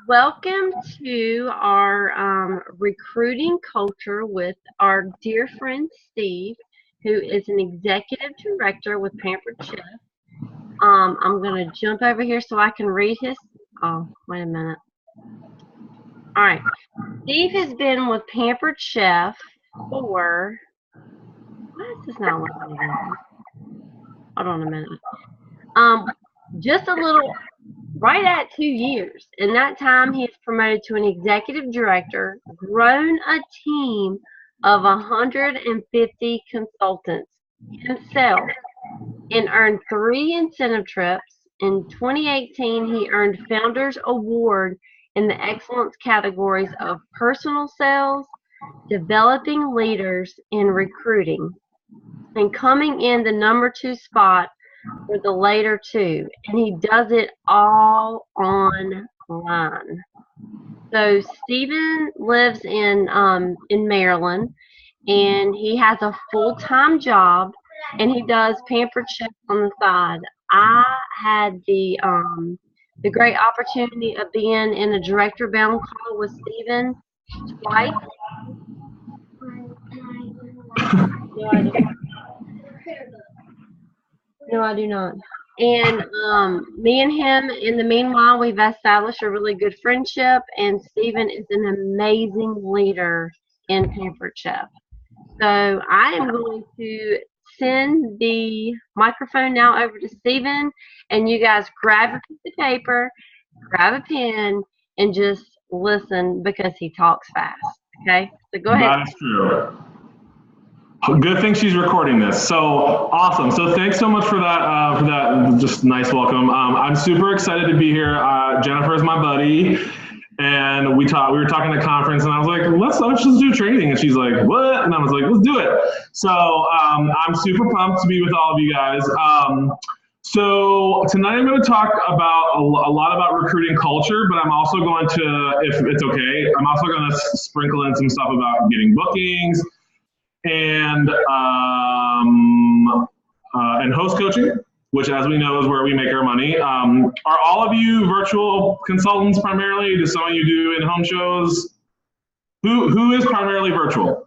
Welcome to our recruiting culture with our dear friend Steve, who is an executive director with Pampered Chef. I'm going to jump over here so I can read his. Oh, wait a minute. All right. Steve has been with Pampered Chef for. Why is this not working? Hold on a minute. Just a little. Right at 2 years. In that time, he has promoted to an executive director, grown a team of 150 consultants himself, and earned 3 incentive trips. In 2018, he earned Founders Award in the excellence categories of personal sales, developing leaders, and recruiting, and coming in the number 2 spot for the later 2, and he does it all online. So Stephen lives in Maryland, and he has a full-time job, and he does Pampered Chef on the side. I had the great opportunity of being in a director bound call with Stephen twice. No, I do not. And me and him, in the meanwhile, we've established a really good friendship, and Stephen is an amazing leader in Pampered Chef. So I am going to send the microphone now over to Stephen, and you guys grab a piece of paper, grab a pen, and just listen because he talks fast. Okay? So go ahead. That is true. Good thing she's recording this. So awesome. So thanks so much for that just nice welcome. I'm super excited to be here. Jennifer is my buddy, and we were talking at a conference, and I was like, let's just do training. And she's like, what? And I was like, let's do it. So I'm super pumped to be with all of you guys. So tonight I'm going to talk about a lot about recruiting culture, but I'm also going to, if it's okay, I'm also going to sprinkle in some stuff about getting bookings, and host coaching, which, as we know, is where we make our money. Are all of you virtual consultants primarily? Do some of you do in-home shows? Who is primarily virtual?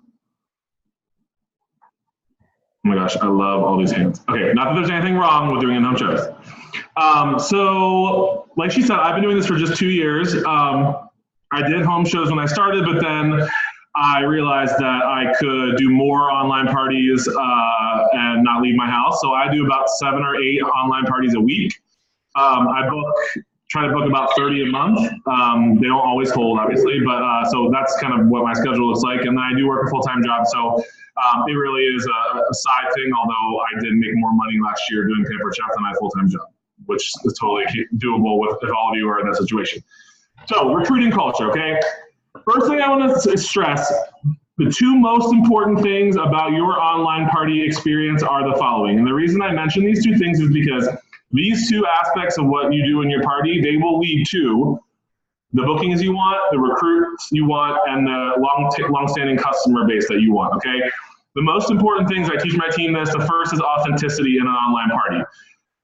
Oh my gosh, I love all these hands. Okay, not that there's anything wrong with doing in-home shows. So, like she said, I've been doing this for just 2 years. I did home shows when I started, but then I realized that I could do more online parties and not leave my house. So I do about 7 or 8 online parties a week. I try to book about 30 a month. They don't always hold, obviously, but so that's kind of what my schedule looks like. And then I do work a full-time job. So it really is a side thing, although I did make more money last year doing Pampered Chef than my full-time job, which is totally doable if all of you are in that situation. So recruiting culture, okay? First thing I want to stress, the 2 most important things about your online party experience are the following. And the reason I mention these 2 things is because these 2 aspects of what you do in your party, they will lead to the bookings you want, the recruits you want, and the long-standing customer base that you want, okay? The most important things, I teach my team this, the first is authenticity in an online party.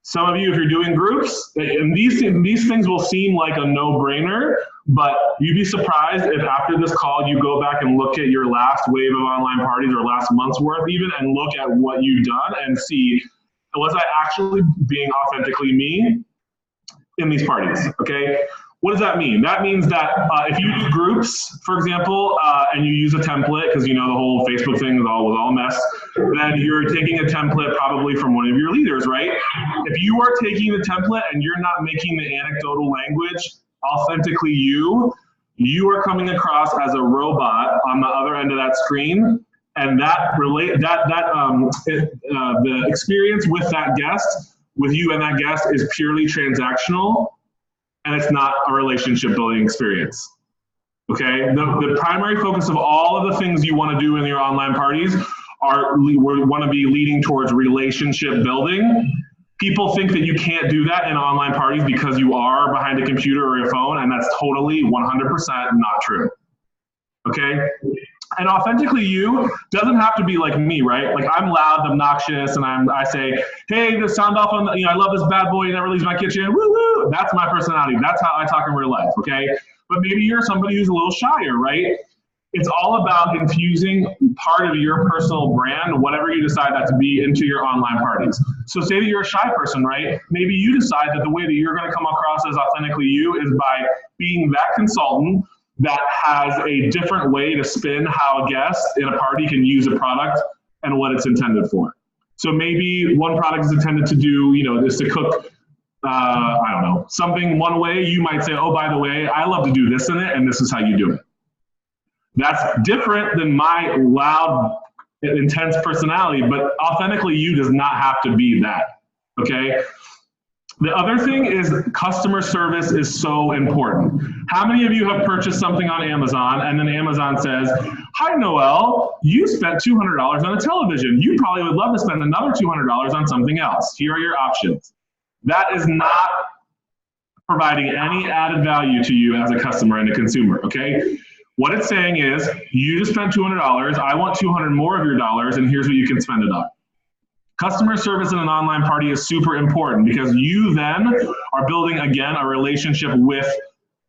Some of you, if you're doing groups, and these things will seem like a no-brainer, but you'd be surprised if after this call you go back and look at your last wave of online parties or last month's worth even, and look at what you've done and see, was I actually being authentically me in these parties, okay? What does that mean? That means that if you do groups, for example, and you use a template, because you know the whole Facebook thing was all a mess, then you're taking a template probably from one of your leaders, right? If you are taking the template and you're not making the anecdotal language authentically you are coming across as a robot on the other end of that screen, and the experience with that guest, with you and that guest, is purely transactional, and it's not a relationship building experience. Okay, the primary focus of all of the things you want to do in your online parties we want to be leading towards relationship building. People think that you can't do that in online parties because you are behind a computer or a phone, and that's totally 100% not true. Okay? And authentically you doesn't have to be like me, right? Like I'm loud, obnoxious, and I say, hey, the sound off on, I love this bad boy, he never leaves my kitchen, woo woo. That's my personality. That's how I talk in real life, okay? but maybe you're somebody who's a little shyer, right? It's all about infusing part of your personal brand, whatever you decide that to be, into your online parties. So say that you're a shy person, right? Maybe you decide that the way that you're going to come across as authentically you is by being that consultant that has a different way to spin how a guest in a party can use a product and what it's intended for. So maybe one product is intended to do, is to cook, I don't know, something one way. You might say, oh, by the way, I love to do this in it, and this is how you do it. That's different than my loud, intense personality, but authentically you does not have to be that, okay? The other thing is customer service is so important. How many of you have purchased something on Amazon and then Amazon says, hi, Noel, you spent $200 on a television. You probably would love to spend another $200 on something else. Here are your options. That is not providing any added value to you as a customer and a consumer, okay? What it's saying is, you just spent $200, I want 200 more of your dollars, and here's what you can spend it on. Customer service in an online party is super important because you then are building, again, a relationship with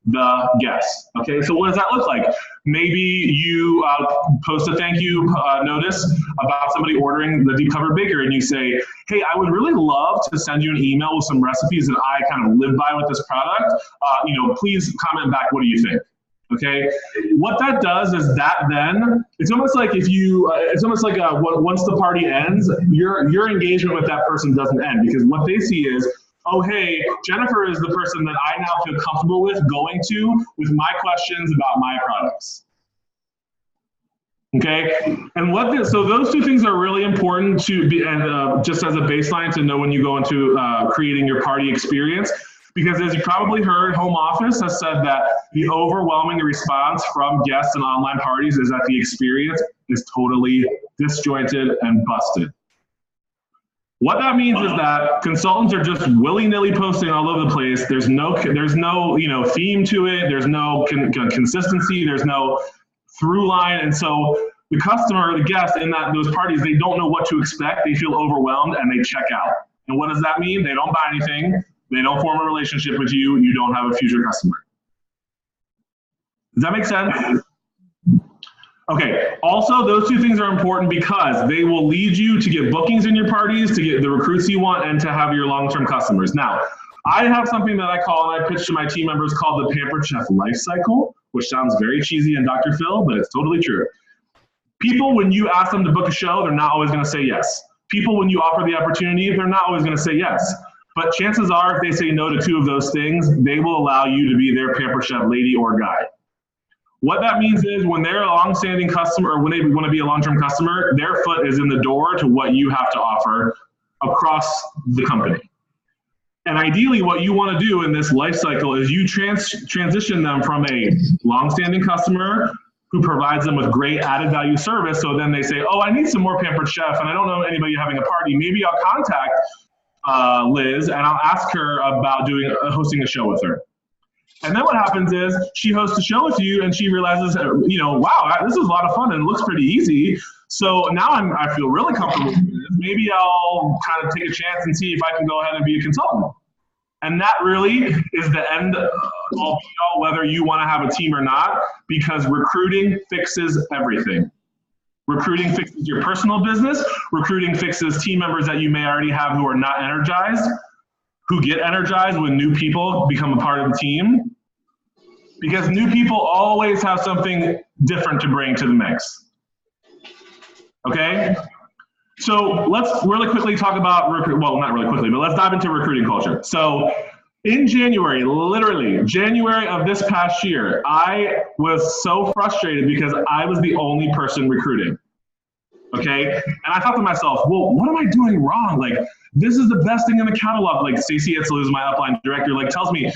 the guests. Okay, so what does that look like? Maybe you post a thank you notice about somebody ordering the Deep Cover Baker, and you say, hey, I would really love to send you an email with some recipes that I kind of live by with this product. Please comment back, what do you think? Okay, what that does is that then, it's almost like if you, once the party ends, your engagement with that person doesn't end, because what they see is, oh, hey, Jennifer is the person that I now feel comfortable with going to with my questions about my products. Okay, and so those two things are really important to be, and just as a baseline to know when you go into creating your party experience. Because as you probably heard, Home Office has said that the overwhelming response from guests in online parties is that the experience is totally disjointed and busted. What that means is that consultants are just willy-nilly posting all over the place. There's no theme to it. There's no consistency. There's no through line. And so the customer, the guest in those parties, they don't know what to expect. They feel overwhelmed and they check out. And what does that mean? They don't buy anything. They don't form a relationship with you. You don't have a future customer. Does that make sense? Okay, also those two things are important because they will lead you to get bookings in your parties, to get the recruits you want, and to have your long-term customers. Now, I have something that I call, and I pitch to my team members, called the Pampered Chef Life Cycle, which sounds very cheesy and Dr. Phil, but it's totally true. People, when you ask them to book a show, they're not always gonna say yes. People, when you offer the opportunity, they're not always gonna say yes. But chances are, if they say no to two of those things, they will allow you to be their Pampered Chef lady or guy. What that means is when they're a long-standing customer, or when they want to be a long-term customer, their foot is in the door to what you have to offer across the company. And ideally, what you want to do in this life cycle is you transition them from a long-standing customer who provides them with great added value service. So then they say, oh, I need some more Pampered Chef, and I don't know anybody having a party. Maybe I'll contact Liz, and I'll ask her about hosting a show with her. And then what happens is she hosts a show with you, and she realizes, wow, this is a lot of fun and it looks pretty easy. So now I feel really comfortable with this. Maybe I'll kind of take a chance and see if I can go ahead and be a consultant. And that really is the end all, whether you want to have a team or not, because recruiting fixes everything. Recruiting fixes your personal business. Recruiting fixes team members that you may already have who are not energized, who get energized when new people become a part of the team. Because new people always have something different to bring to the mix. Okay? So let's really quickly talk about, well, not really quickly, but let's dive into recruiting culture. So in January, literally January of this past year, I was so frustrated because I was the only person recruiting. Okay, and I thought to myself, well, what am I doing wrong? Like, this is the best thing in the catalog. Like, Stacey Etzel, who's my upline director, like tells me,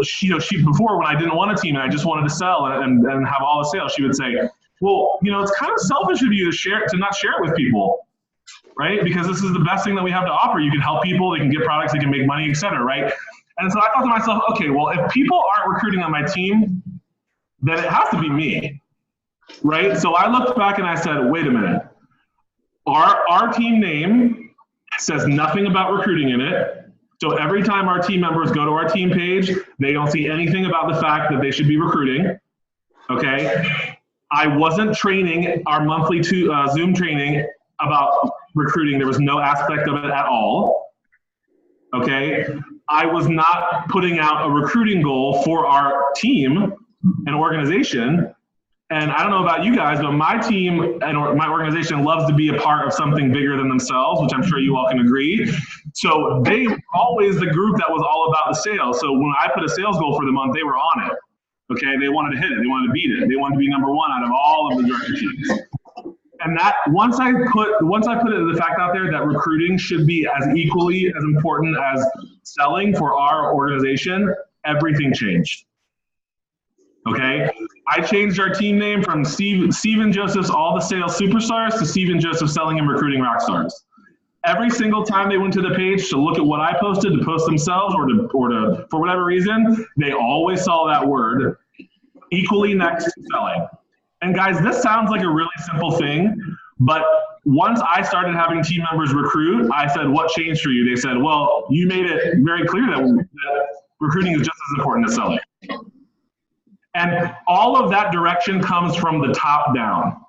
she before, when I didn't want a team and I just wanted to sell and have all the sales, she would say, well, it's kind of selfish of you to not share it with people, right? Because this is the best thing that we have to offer. You can help people, they can get products, they can make money, etc., right? And so I thought to myself, okay, well, if people aren't recruiting on my team, then it has to be me, right? So I looked back and I said, wait a minute. Our team name says nothing about recruiting in it. So every time our team members go to our team page, They don't see anything about the fact that they should be recruiting, okay? I wasn't training our monthly Zoom training about recruiting. There was no aspect of it at all, okay? I was not putting out a recruiting goal for our team and organization. And I don't know about you guys, but my team and my organization loves to be a part of something bigger than themselves, which I'm sure you all can agree. So they were always the group that was all about the sales. So when I put a sales goal for the month, they were on it. Okay, they wanted to hit it, they wanted to beat it, they wanted to be number one out of all of the director teams. And that once I put the fact out there that recruiting should be as equally as important as selling for our organization, everything changed. Okay, I changed our team name from Stephen Joseph's All the Sales Superstars to Stephen Joseph Selling and Recruiting Rockstars. Every single time they went to the page to look at what I posted, to post themselves, or to for whatever reason, they always saw that word equally next to selling. And guys, this sounds like a really simple thing, but once I started having team members recruit, I said, what changed for you? They said, well, you made it very clear that recruiting is just as important as selling. And all of that direction comes from the top down.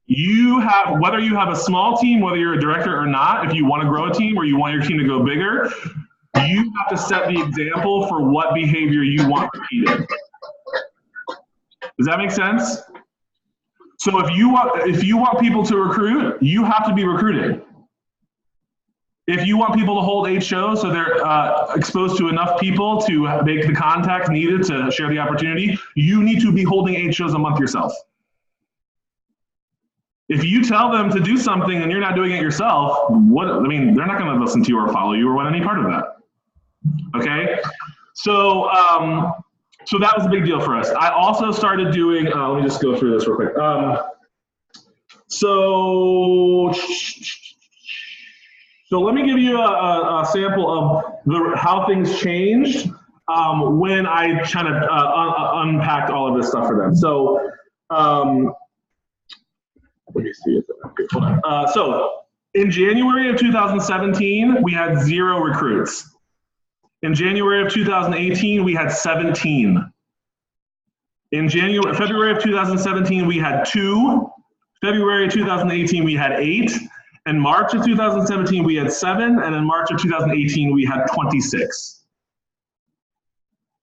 You have, whether you have a small team, whether you're a director or not, if you want to grow a team or you want your team to go bigger, you have to set the example for what behavior you want repeated. Does that make sense? So if you want people to recruit, you have to be recruiting. If you want people to hold 8 shows so they're exposed to enough people to make the contacts needed to share the opportunity, you need to be holding 8 shows a month yourself. If you tell them to do something and you're not doing it yourself, they're not going to listen to you or follow you or want any part of that. Okay? So, so that was a big deal for us. I also started doing, let me just go through this real quick. So let me give you a sample of how things changed when I kind of unpacked all of this stuff for them. So, let me see. Hold on. So in January of 2017, we had 0 recruits. In January of 2018, we had 17. In February of 2017, we had 2. February of 2018, we had 8. In March of 2017, we had 7. And in March of 2018, we had 26.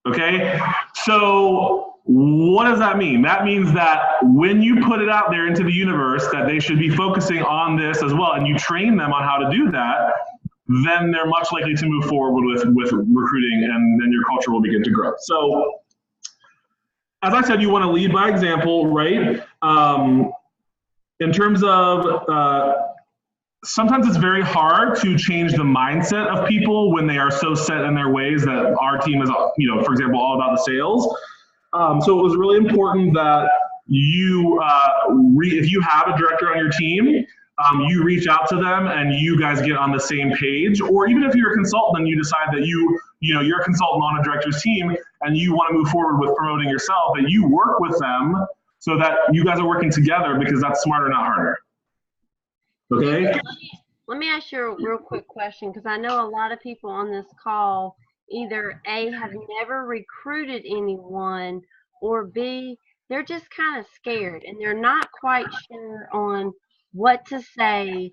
Okay? So what does that mean? That means that when you put it out there into the universe that they should be focusing on this as well, and you train them on how to do that, then they're much likely to move forward with recruiting, and then your culture will begin to grow. So as I said, you want to lead by example, right? In terms of, sometimes it's very hard to change the mindset of people when they are so set in their ways that our team is, for example, all about the sales. So it was really important that you, if you have a director on your team, you reach out to them and you guys get on the same page. Or even if you're a consultant and you decide that you're a consultant on a director's team and you want to move forward with promoting yourself, that you work with them so that you guys are working together, because that's smarter, not harder. Okay? Let me ask you a real quick question, because I know a lot of people on this call either A, have never recruited anyone, or B, they're just kind of scared and they're not quite sure on what to say.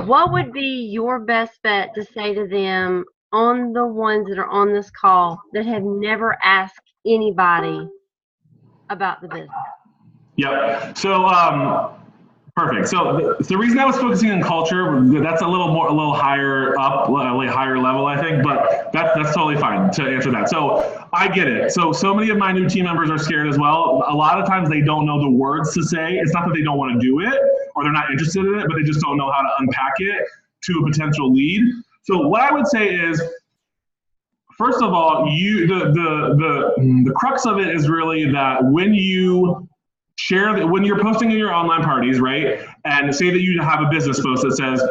What would be your best bet to say to them, on the ones that are on this call that have never asked anybody about the business? Yep. So, perfect. So the reason I was focusing on culture, that's a little higher up, a higher level, I think, but that's totally fine to answer that. So I get it. So many of my new team members are scared as well. A lot of times they don't know the words to say. It's not that they don't want to do it or they're not interested in it, but they just don't know how to unpack it to a potential lead. So what I would say is, first of all, the crux of it is really that when you share that, when you're posting in your online parties, right? And say that you have a business post that says,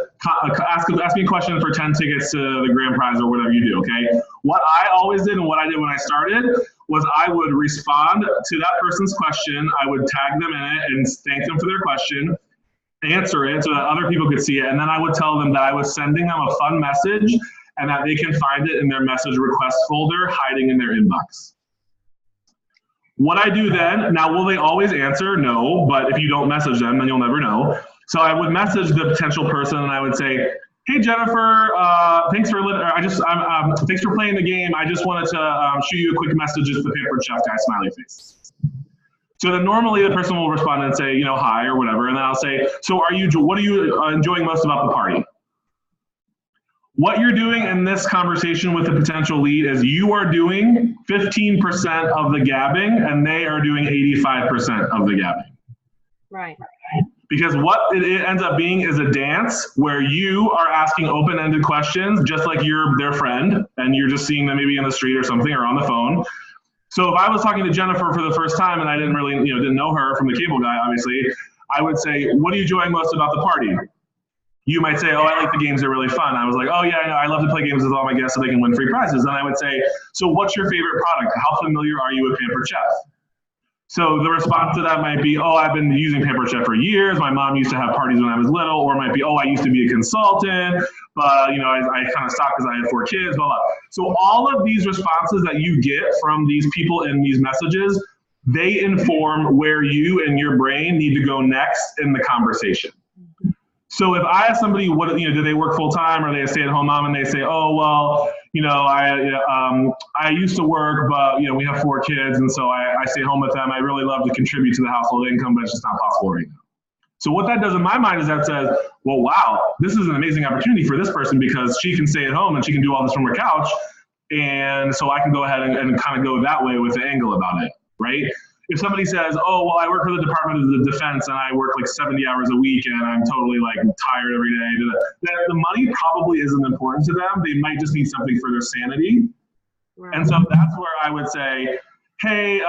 ask me a question for 10 tickets to the grand prize or whatever you do, okay? What I always did and what I did when I started was I would respond to that person's question. I would tag them in it and thank them for their question, answer it so that other people could see it. And then I would tell them that I was sending them a fun message and that they can find it in their message request folder hiding in their inbox. What I do then, now will they always answer? No, but if you don't message them, then you'll never know. So I would message the potential person and I would say, hey Jennifer, thanks for playing the game. I just wanted to shoot you a quick message as the Pampered Chef guy, smiley face. So then normally the person will respond and say, hi or whatever, and then I'll say, so what are you enjoying most about the party? What you're doing in this conversation with the potential lead is you are doing 15% of the gabbing and they are doing 85% of the gabbing. Right. Because what it ends up being is a dance where you are asking open-ended questions just like you're their friend and you're just seeing them maybe in the street or something or on the phone. So if I was talking to Jennifer for the first time and I didn't really, didn't know her from the cable guy, obviously, I would say, what are you enjoying most about the party? You might say, oh, I like the games, they're really fun. I was like, oh yeah, I love to play games with all my guests so they can win free prizes. And I would say, so what's your favorite product? How familiar are you with Pampered Chef? So the response to that might be, oh, I've been using Pampered Chef for years. My mom used to have parties when I was little. Or it might be, oh, I used to be a consultant, but I kind of stopped because I had 4 kids, blah, blah. So all of these responses that you get from these people in these messages, they inform where you and your brain need to go next in the conversation. So if I ask somebody, do they work full time or are they a stay-at-home mom, and they say, oh, well, I used to work, but we have 4 kids, and so I stay home with them. I really love to contribute to the household income, but it's just not possible right now. So what that does in my mind is that says, well, wow, this is an amazing opportunity for this person because she can stay at home and she can do all this from her couch, and so I can go ahead and kind of go that way with the angle about it, right? If somebody says, oh, well, I work for the Department of the Defense and I work like 70 hours a week and I'm totally like tired every day, the money probably isn't important to them. They might just need something for their sanity. Right. And so that's where I would say, hey,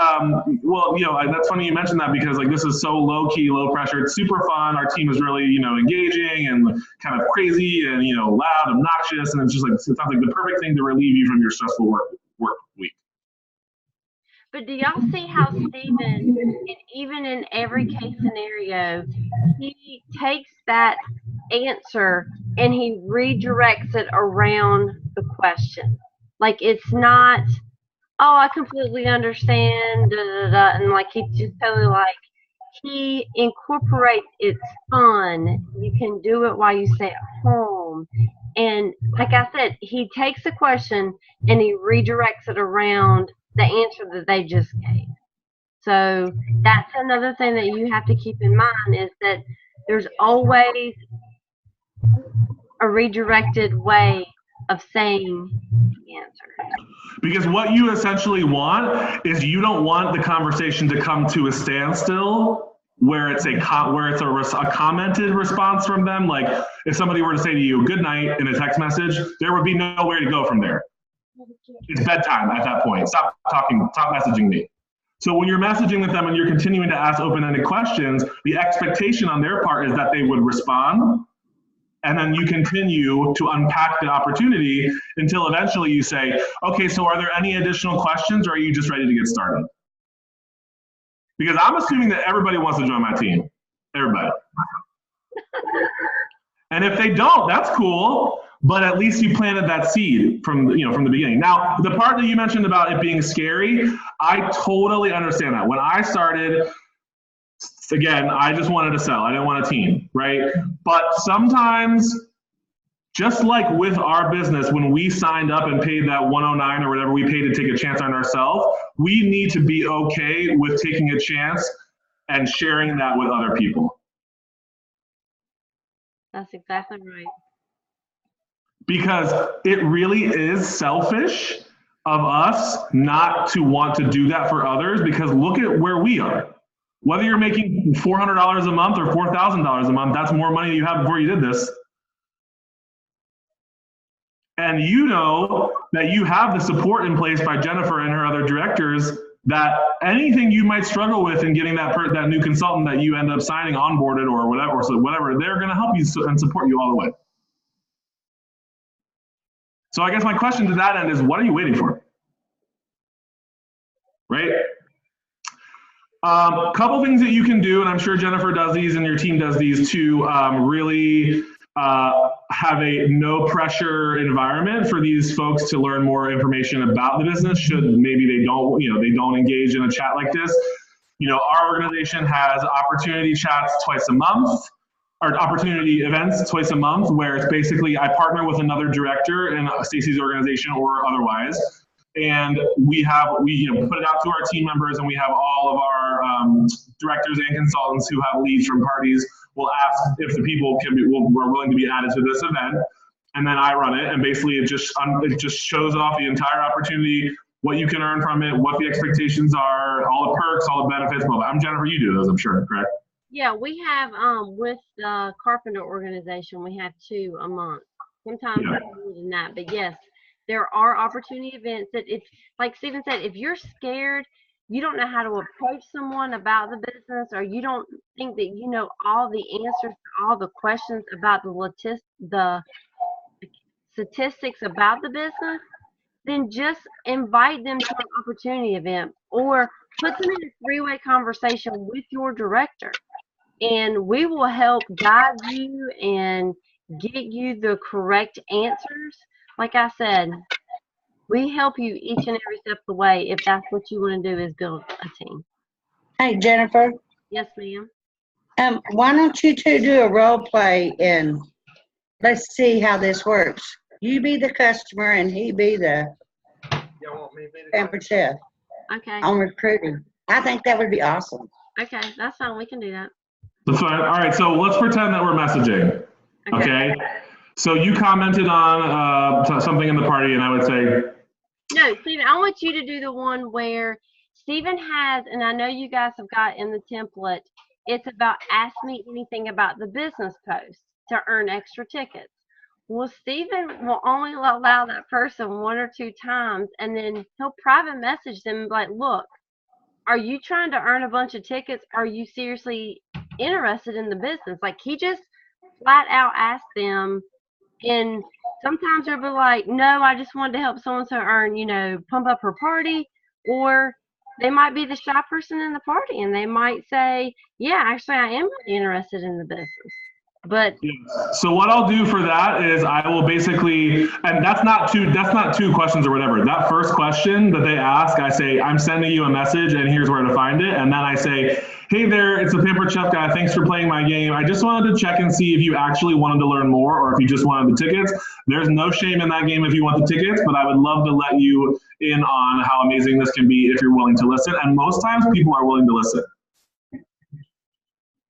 that's funny you mentioned that because like this is so low key, low pressure. It's super fun. Our team is really, engaging and kind of crazy and, loud, obnoxious. And it's just like, it sounds like the perfect thing to relieve you from your stressful work week. But do y'all see how Stephen, and even in every case scenario, he takes that answer and he redirects it around the question? Like it's not, oh, I completely understand, and like he's just totally like, he incorporates it's fun. You can do it while you stay at home. And like I said, he takes the question and he redirects it around the answer that they just gave. So that's another thing that you have to keep in mind is that there's always a redirected way of saying the answer. Because what you essentially want is you don't want the conversation to come to a standstill where it's a commented response from them. Like if somebody were to say to you, good night in a text message, there would be nowhere to go from there. It's bedtime at that point. Stop talking, stop messaging me. So when you're messaging with them and you're continuing to ask open-ended questions, the expectation on their part is that they would respond. And then you continue to unpack the opportunity until eventually you say, okay, so are there any additional questions or are you just ready to get started? Because I'm assuming that everybody wants to join my team. Everybody. And if they don't, that's cool. But at least you planted that seed from the beginning. Now, the part that you mentioned about it being scary, I totally understand that. When I started, again, I just wanted to sell. I didn't want a team, right? But sometimes, just like with our business, when we signed up and paid that $109 or whatever we paid to take a chance on ourselves, we need to be okay with taking a chance and sharing that with other people. That's exactly right. Because it really is selfish of us not to want to do that for others, because look at where we are. Whether you're making $400 a month or $4,000 a month, that's more money than you had before you did this. And you know that you have the support in place by Jennifer and her other directors, that anything you might struggle with in getting that new consultant that you end up signing onboarded or whatever, they're going to help you and support you all the way. So I guess my question to that end is, what are you waiting for? Right? Couple things that you can do, and I'm sure Jennifer does these and your team does these to really have a no pressure environment for these folks to learn more information about the business. Should maybe they don't engage in a chat like this. Our organization has opportunity chats twice a month, or opportunity events twice a month, where it's basically I partner with another director in Stacy's organization or otherwise, and we put it out to our team members, and we have all of our directors and consultants who have leads from parties will ask if the people were willing to be added to this event, and then I run it, and basically it just shows off the entire opportunity, what you can earn from it, what the expectations are, all the perks, all the benefits. Well, I'm Jennifer, you do those, I'm sure, correct? Yeah, we have with the Carpenter organization, we have 2 a month. Sometimes more than that, but yes, there are opportunity events that it's like Stephen said, if you're scared, you don't know how to approach someone about the business, or you don't think that you know all the answers to all the questions about the statistics about the business, then just invite them to an opportunity event or put them in a 3-way conversation with your director. And we will help guide you and get you the correct answers. Like I said, we help you each and every step of the way if that's what you want to do, is build a team. Hey, Jennifer. Yes, ma'am. Why don't you 2 do a role play and let's see how this works. You be the customer and he be the pampered chef Okay. on recruiting. I think that would be awesome. Okay, that's fine. We can do that. That's fine. All right, so let's pretend that we're messaging. Okay. So you commented on something in the party, and I would say, no, Stephen, I want you to do the one where Stephen has, and I know you guys have got in the template, it's about ask me anything about the business post to earn extra tickets. Well, Stephen will only allow that person 1 or 2 times, and then he'll private message them like, look, are you trying to earn a bunch of tickets? Are you seriously interested in the business? Like, he just flat out asked them, and sometimes they'll be like, no, I just wanted to help someone to earn, pump up her party. Or they might be the shy person in the party, and they might say, yeah, actually, I am really interested in the business. But so what I'll do for that is I will basically, and that's not 2 questions or whatever. That first question that they ask, I say, I'm sending you a message and here's where to find it. And then I say, hey there, it's the Pampered Chef guy. Thanks for playing my game. I just wanted to check and see if you actually wanted to learn more or if you just wanted the tickets. There's no shame in that game if you want the tickets, but I would love to let you in on how amazing this can be if you're willing to listen. And most times people are willing to listen.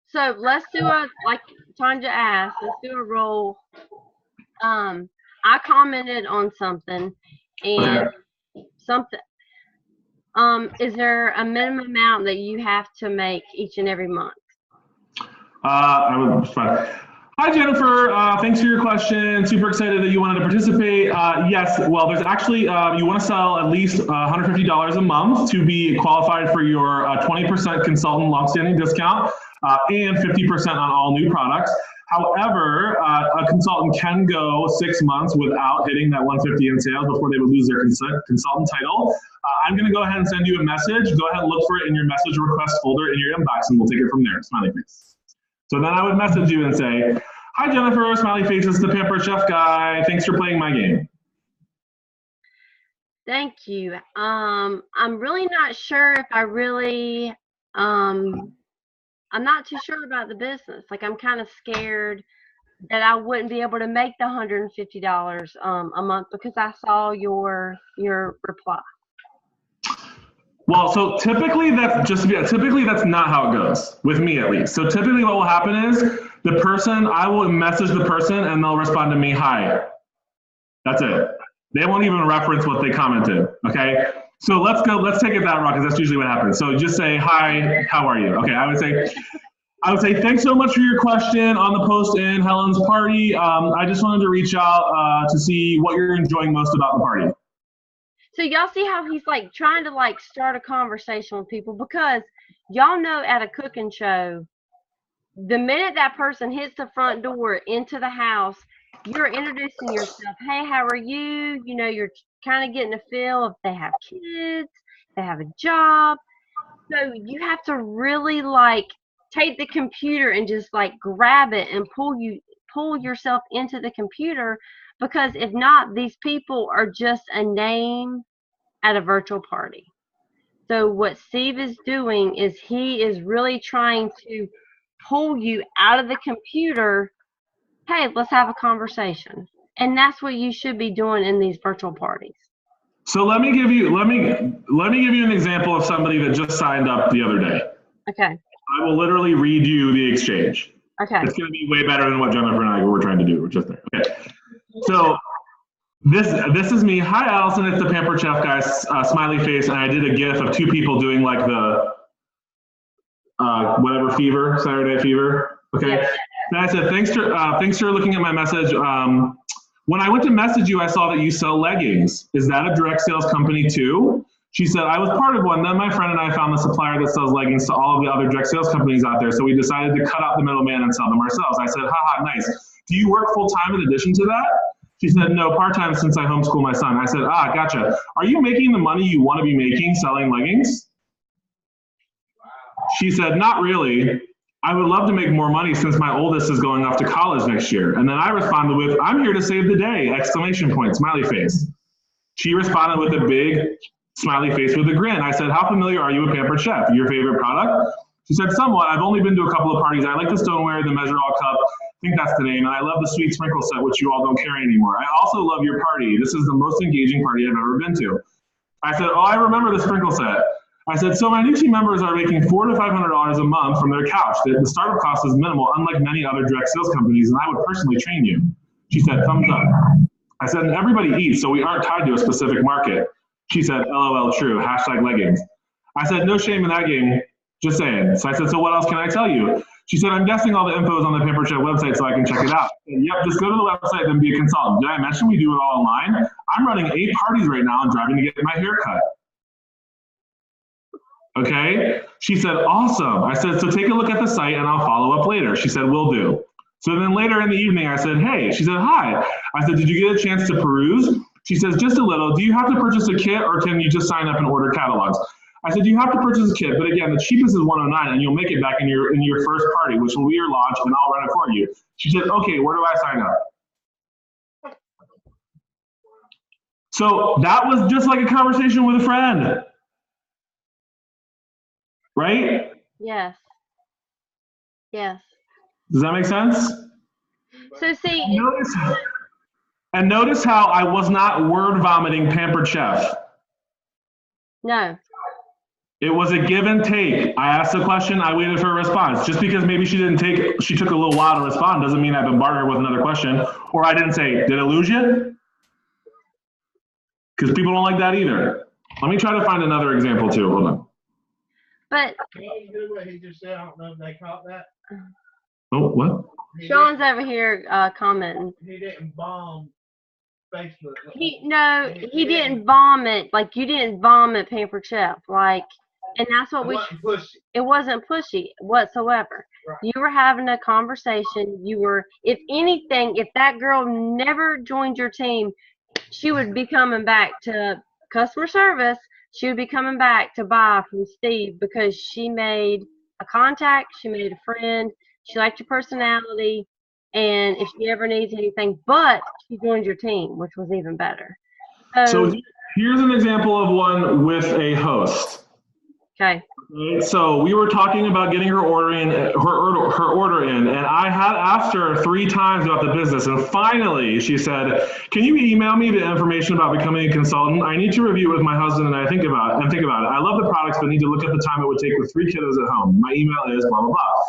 so let's do like Tanja asked, let's do a roll. I commented on something, and something. Is there a minimum amount that you have to make each and every month? I would. Hi, Jennifer. Thanks for your question. Super excited that you wanted to participate. Yes, well, there's actually, you want to sell at least $150 a month to be qualified for your 20% consultant longstanding discount and 50% on all new products. However, a consultant can go 6 months without hitting that 150 in sales before they would lose their consultant title. I'm going to go ahead and send you a message. Go ahead and look for it in your message request folder in your inbox, and we'll take it from there. Smiley face. So then I would message you and say, hi, Jennifer, smiley face, it's the Pampered Chef guy. Thanks for playing my game. Thank you. I'm really not sure if I really, I'm not too sure about the business. Like, I'm kind of scared that I wouldn't be able to make the $150 a month because I saw your reply. Well, so typically that's not how it goes, with me at least. So typically what will happen is I will message the person and they'll respond to me, hi. That's it. They won't even reference what they commented, okay? So let's take it that route, because that's usually what happens. So just say, hi, how are you? Okay, I would say, thanks so much for your question on the post in Helen's party. I just wanted to reach out to see what you're enjoying most about the party. So y'all see how he's like trying to like start a conversation with people, because y'all know at a cooking show, the minute that person hits the front door into the house, you're introducing yourself. Hey, how are you? You know, you're kind of getting a feel if they have kids, they have a job. So you have to really like take the computer and just like grab it and pull you pull yourself into the computer, because if not, these people are just a name at a virtual party. So what Steve is doing is he is really trying to pull you out of the computer. Hey, let's have a conversation. And that's what you should be doing in these virtual parties. So let me give you an example of somebody that just signed up the other day. Okay. I will literally read you the exchange. Okay. It's going to be way better than what Jennifer and I were trying to do. We're just there. Okay. So this is me. Hi, Allison. It's the Pampered Chef guy, smiley face, and I did a GIF of two people doing like the whatever fever, Saturday fever. Okay. Yeah. And I said, thanks for looking at my message. When I went to message you, I saw that you sell leggings. Is that a direct sales company too? She said, I was part of one. Then my friend and I found the supplier that sells leggings to all of the other direct sales companies out there. So we decided to cut out the middleman and sell them ourselves. I said, haha, nice. Do you work full time in addition to that? She said, no, part-time since I homeschool my son. I said, gotcha. Are you making the money you want to be making selling leggings? She said, not really. I would love to make more money since my oldest is going off to college next year. And then I responded with, I'm here to save the day, exclamation point, smiley face. She responded with a big smiley face with a grin. I said, how familiar are you with Pampered Chef? Your favorite product? She said, somewhat. I've only been to a couple of parties. I like the stoneware, the measure all cup. I think that's the name. And I love the sweet sprinkle set, which you all don't carry anymore. I also love your party. This is the most engaging party I've ever been to. I said, I remember the sprinkle set. I said, so my new team members are making $400 to $500 a month from their couch. The startup cost is minimal, unlike many other direct sales companies, and I would personally train you. She said, thumbs up. I said, and everybody eats, so we aren't tied to a specific market. She said, LOL, true, hashtag leggings. I said, no shame in that game, just saying. So I said, so what else can I tell you? She said, I'm guessing all the info is on the Pampered Chef website so I can check it out. Said, yep, just go to the website and be a consultant. Did I mention we do it all online? I'm running 8 parties right now and driving to get my hair cut. Okay? She said, awesome. I said, so take a look at the site and I'll follow up later. She said, will do. So then later in the evening, I said, hey. She said, hi. I said, did you get a chance to peruse? She says, just a little. Do you have to purchase a kit or can you just sign up and order catalogs? I said, you have to purchase a kit, but again, the cheapest is $109 and you'll make it back in your first party, which will be your launch, and I'll run it for you. She said, okay, where do I sign up? So that was just like a conversation with a friend. Right? Yes. Yes. Does that make sense? So see, notice how I was not word vomiting Pampered Chef. no. It was a give and take. I asked a question, I waited for a response. Just because maybe she took a little while to respond doesn't mean I bombarded her with another question. Or I didn't say, did it lose you? Because people don't like that either. Let me try to find another example too. Hold on. But What he just said, I don't know if they caught that. Oh, what? Sean's over here commenting. He didn't bomb Facebook. He didn't vomit, like you didn't vomit Pampered Chef, like, and that's what it wasn't pushy whatsoever. Right. You were having a conversation. You were, if anything, if that girl never joined your team, she would be coming back to customer service. She would be coming back to buy from Steve because she made a contact, she made a friend, she liked your personality, and if she ever needs anything, but she joined your team, which was even better. So here's an example of one with a host. Okay. So we were talking about getting her order in, and I had asked her 3 times about the business, and finally she said, "Can you email me the information about becoming a consultant? I need to review it with my husband and think about it. I love the products, but need to look at the time it would take with 3 kiddos at home. My email is blah blah blah."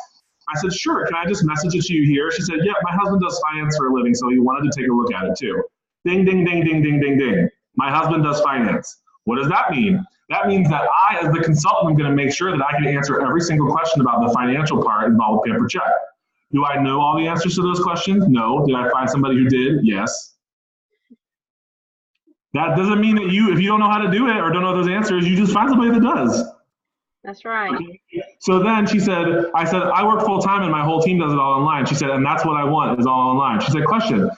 I said, "Sure. Can I just message it to you here?" She said, "Yeah, my husband does finance for a living, so he wanted to take a look at it too." Ding ding ding ding ding ding ding. My husband does finance. What does that mean? That means that I, as the consultant, am going to make sure that I can answer every single question about the financial part involved with Pampered Chef. Do I know all the answers to those questions? No. Did I find somebody who did? Yes. That doesn't mean that if you don't know how to do it or don't know those answers, you just find somebody that does. That's right. Okay. So then I said, I work full time and my whole team does it all online. She said, and that's what I want is all online. She said, question,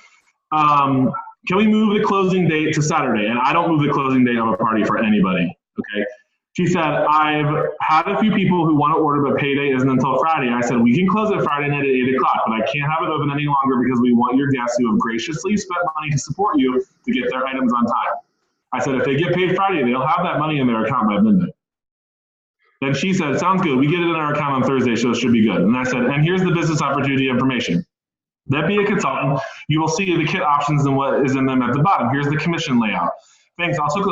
can we move the closing date to Saturday? And I don't move the closing date of a party for anybody. Okay. She said, I've had a few people who want to order, but payday isn't until Friday. I said, we can close it Friday night at 8 o'clock, but I can't have it open any longer because we want your guests who have graciously spent money to support you to get their items on time. I said, if they get paid Friday, they'll have that money in their account by midnight. Then she said, sounds good. We get it in our account on Thursday, so it should be good. And I said, and here's the business opportunity information. That be a consultant, you will see the kit options and what is in them at the bottom. Here's the commission layout. Thanks, I'll take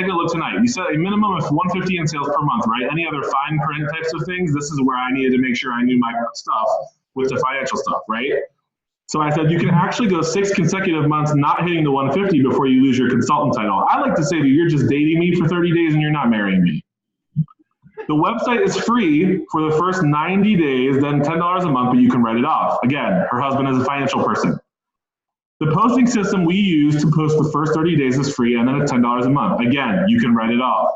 a look tonight. You said a minimum of 150 in sales per month, right? Any other fine print types of things? This is where I needed to make sure I knew my stuff with the financial stuff, right? So I said, you can actually go 6 consecutive months not hitting the 150 before you lose your consultant title. I like to say that you're just dating me for 30 days and you're not marrying me. The website is free for the first 90 days, then $10 a month, but you can write it off. Again, her husband is a financial person. The posting system we use to post the first 30 days is free, and then it's $10 a month. Again, you can write it off.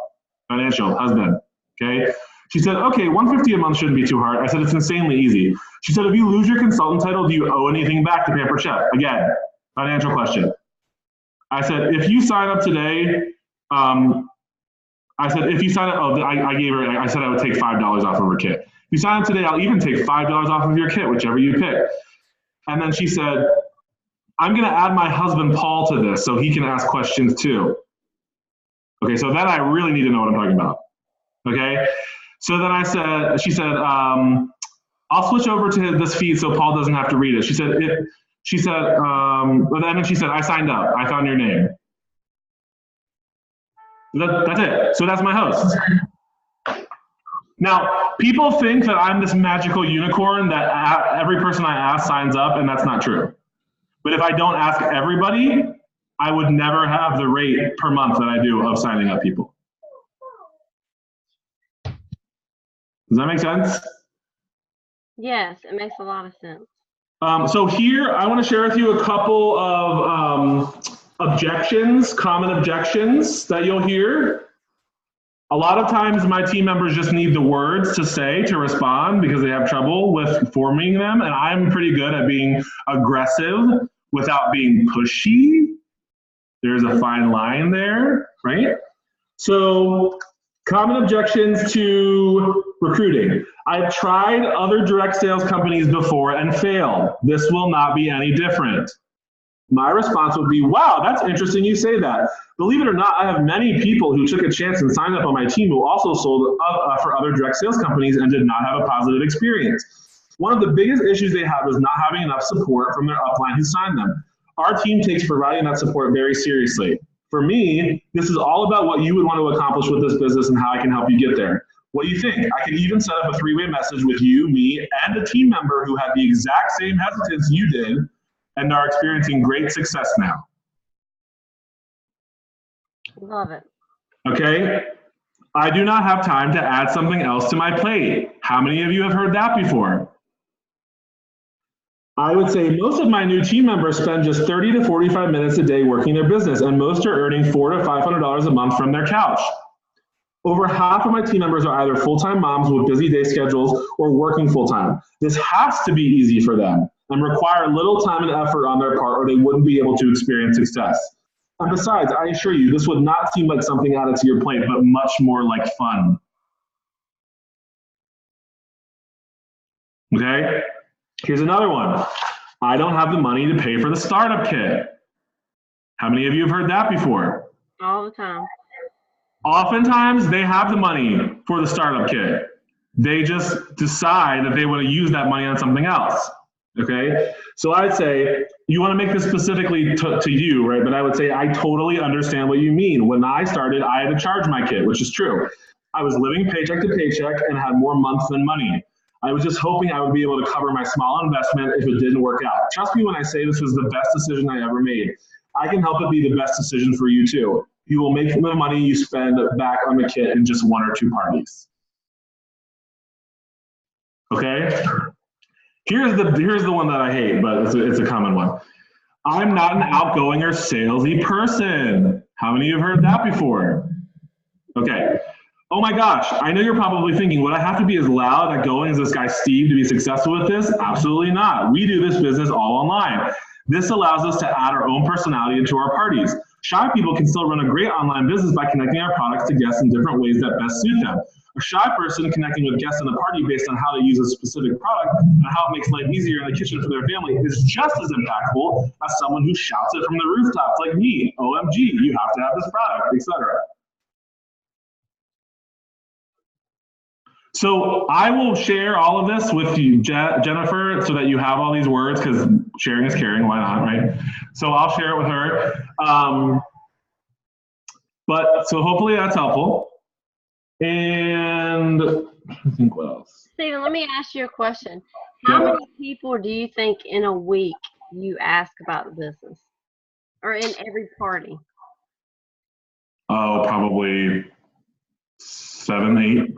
Financial, husband, okay? She said, okay, $150 a month shouldn't be too hard. I said, it's insanely easy. She said, if you lose your consultant title, do you owe anything back to Pampered Chef? Again, financial question. I said, if you sign up today, I said, if you sign up, I said I would take $5 off of her kit. If you sign up today, I'll even take $5 off of your kit, whichever you pick. And then she said, I'm gonna add my husband, Paul, to this so he can ask questions too. Okay, so then I really need to know what I'm talking about, okay? So then she said, I'll switch over to this feed so Paul doesn't have to read it. And then she said, I signed up, I found your name. That's it. So that's my host. Now, people think that I'm this magical unicorn that every person I ask signs up, and that's not true. But if I don't ask everybody, I would never have the rate per month that I do of signing up people. Does that make sense? Yes, it makes a lot of sense. So here, I want to share with you a couple of common objections that you'll hear. A lot of times my team members just need the words to say to respond because they have trouble with forming them, and I'm pretty good at being aggressive without being pushy. There's a fine line there, right? So common objections to recruiting. I've tried other direct sales companies before and failed. This will not be any different. My response would be, wow, that's interesting you say that. Believe it or not, I have many people who took a chance and signed up on my team who also sold for other direct sales companies and did not have a positive experience. One of the biggest issues they have is not having enough support from their upline who signed them. Our team takes providing that support very seriously. For me, this is all about what you would want to accomplish with this business and how I can help you get there. What do you think? I could even set up a 3-way message with you, me, and a team member who had the exact same hesitance you did and are experiencing great success now. Love it. Okay. I do not have time to add something else to my plate. How many of you have heard that before? I would say most of my new team members spend just 30 to 45 minutes a day working their business, and most are earning $400 to $500 a month from their couch. Over half of my team members are either full-time moms with busy day schedules or working full-time. This has to be easy for them and require little time and effort on their part, or they wouldn't be able to experience success. And besides, I assure you, this would not seem like something added to your plate, but much more like fun. Okay? Here's another one. I don't have the money to pay for the startup kit. How many of you have heard that before? All the time. Oftentimes, they have the money for the startup kit. They just decide that they want to use that money on something else. Okay? So I'd say, you want to make this specifically to you, right? But I would say, I totally understand what you mean. When I started, I had to charge my kit, which is true. I was living paycheck to paycheck and had more months than money. I was just hoping I would be able to cover my small investment if it didn't work out. Trust me when I say this was the best decision I ever made. I can help it be the best decision for you too. You will make the money you spend back on the kit in just 1 or 2 parties. Okay? Here's the one that I hate, but it's a common one. I'm not an outgoing or salesy person. How many of you have heard that before? Okay. Oh my gosh, I know you're probably thinking, would I have to be as loud, outgoing as this guy Steve to be successful with this? Absolutely not. We do this business all online. This allows us to add our own personality into our parties. Shy people can still run a great online business by connecting our products to guests in different ways that best suit them. A shy person connecting with guests in a party based on how to use a specific product and how it makes life easier in the kitchen for their family is just as impactful as someone who shouts it from the rooftops like me, OMG, you have to have this product, etc. So I will share all of this with you, Jennifer, so that you have all these words, because sharing is caring, why not, right? So I'll share it with her. So hopefully that's helpful. And I think what else? Stephen, let me ask you a question. How many people do you think in a week you ask about the business? Or in every party? Oh, probably 7, 8.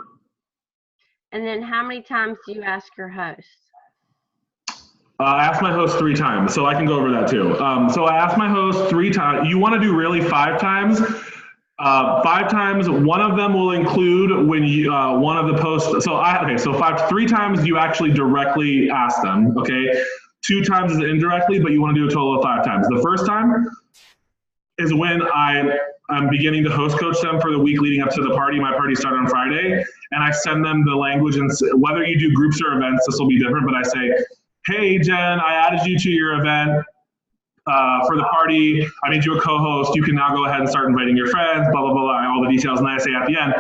And then how many times do you ask your host? I asked my host 3 times, so I can go over that too. So I asked my host 3 times. You want to do really 5 times? 5 times. One of them will include when you one of the posts. So 3 times you actually directly ask them. Okay, 2 times is indirectly, but you want to do a total of 5 times. The first time is when I'm beginning to host coach them for the week leading up to the party. My party started on Friday, and I send them the language, and whether you do groups or events, this will be different, but I say, hey, Jen, I added you to your event for the party. I made you a co-host. You can now go ahead and start inviting your friends, blah, blah, blah, all the details. And then I say at the end,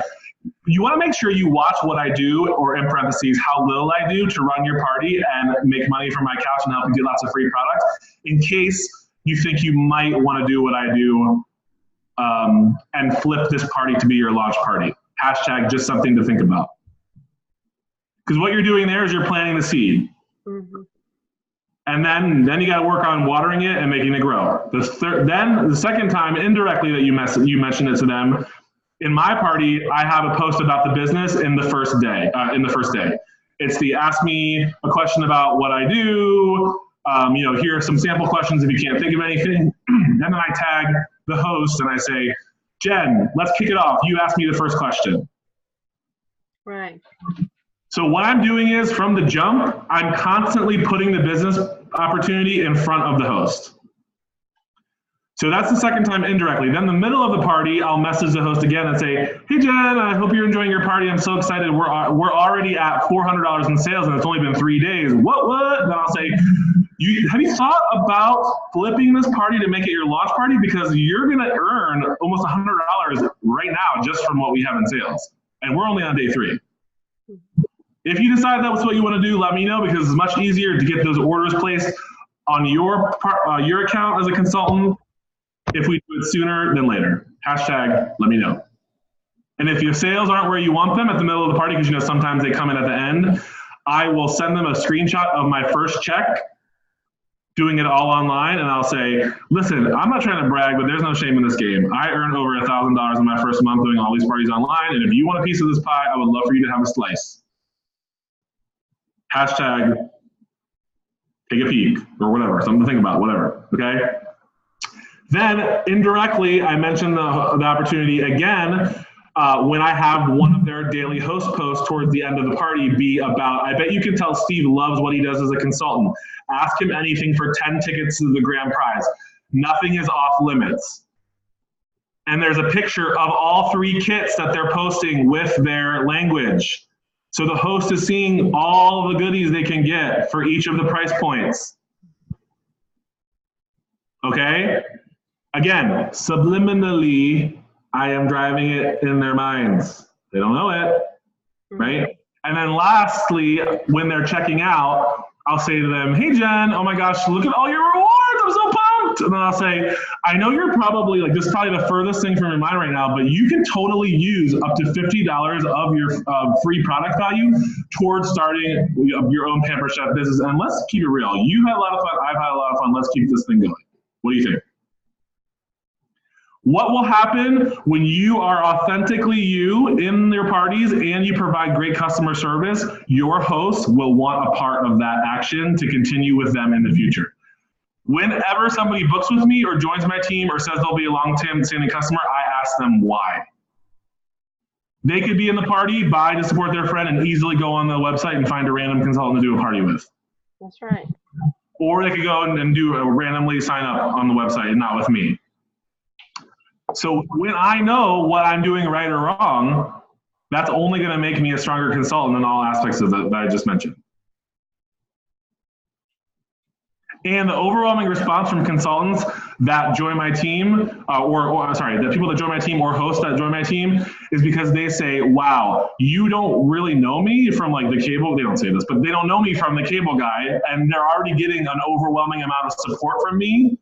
you want to make sure you watch what I do, or in parentheses, how little I do to run your party and make money from my couch and help you get lots of free products, in case you think you might want to do what I do and flip this party to be your launch party. Hashtag just something to think about. Because what you're doing there is you're planting the seed. Mm-hmm. And then you got to work on watering it and making it grow. Then the second time, indirectly, that you mentioned it to them, in my party, I have a post about the business in the first day. It's the ask me a question about what I do. Here are some sample questions if you can't think of anything. And then I tag the host and I say, Jen, let's kick it off. You ask me the first question. Right. So what I'm doing is, from the jump, I'm constantly putting the business opportunity in front of the host. So that's the second time indirectly. Then the middle of the party, I'll message the host again and say, hey, Jen, I hope you're enjoying your party. I'm so excited. We're already at $400 in sales, and it's only been 3 days. What? Then I'll say, have you thought about flipping this party to make it your launch party? Because you're going to earn almost $100 right now just from what we have in sales. And we're only on day 3. If you decide that's what you want to do, let me know, because it's much easier to get those orders placed on your account as a consultant if we do it sooner than later. Hashtag let me know. And if your sales aren't where you want them at the middle of the party, because sometimes they come in at the end, I will send them a screenshot of my first check, doing it all online, and I'll say, listen, I'm not trying to brag, but there's no shame in this game. I earned over $1,000 in my first month doing all these parties online, and if you want a piece of this pie, I would love for you to have a slice. Hashtag take a peek, or whatever, something to think about, whatever, okay? Then indirectly, I mentioned the opportunity again when I have one of their daily host posts towards the end of the party be about, I bet you can tell Steve loves what he does as a consultant. Ask him anything for 10 tickets to the grand prize. Nothing is off limits. And there's a picture of all 3 kits that they're posting with their language. So the host is seeing all the goodies they can get for each of the price points. Okay? Again, subliminally, I am driving it in their minds. They don't know it, right? And then lastly, when they're checking out, I'll say to them, hey, Jen, oh my gosh, look at all your rewards. I'm so pumped. And then I'll say, I know you're probably like, this is probably the furthest thing from your mind right now, but you can totally use up to $50 of your free product value towards starting your own Pampered Chef business. And let's keep it real. You had a lot of fun. I've had a lot of fun. Let's keep this thing going. What do you think? What will happen when you are authentically you in your parties and you provide great customer service? Your host will want a part of that action to continue with them in the future. Whenever somebody books with me or joins my team or says they'll be a long-standing customer, I ask them why. They could be in the party, buy to support their friend, and easily go on the website and find a random consultant to do a party with. That's right. Or they could go and do a randomly sign up on the website and not with me. So when I know what I'm doing right or wrong, that's only going to make me a stronger consultant in all aspects of that I just mentioned. And the overwhelming response from consultants that join my team, the people that join my team or hosts that join my team, is because they say, wow, you don't really know me from like the cable, they don't say this, but they don't know me from the cable guy, and they're already getting an overwhelming amount of support from me,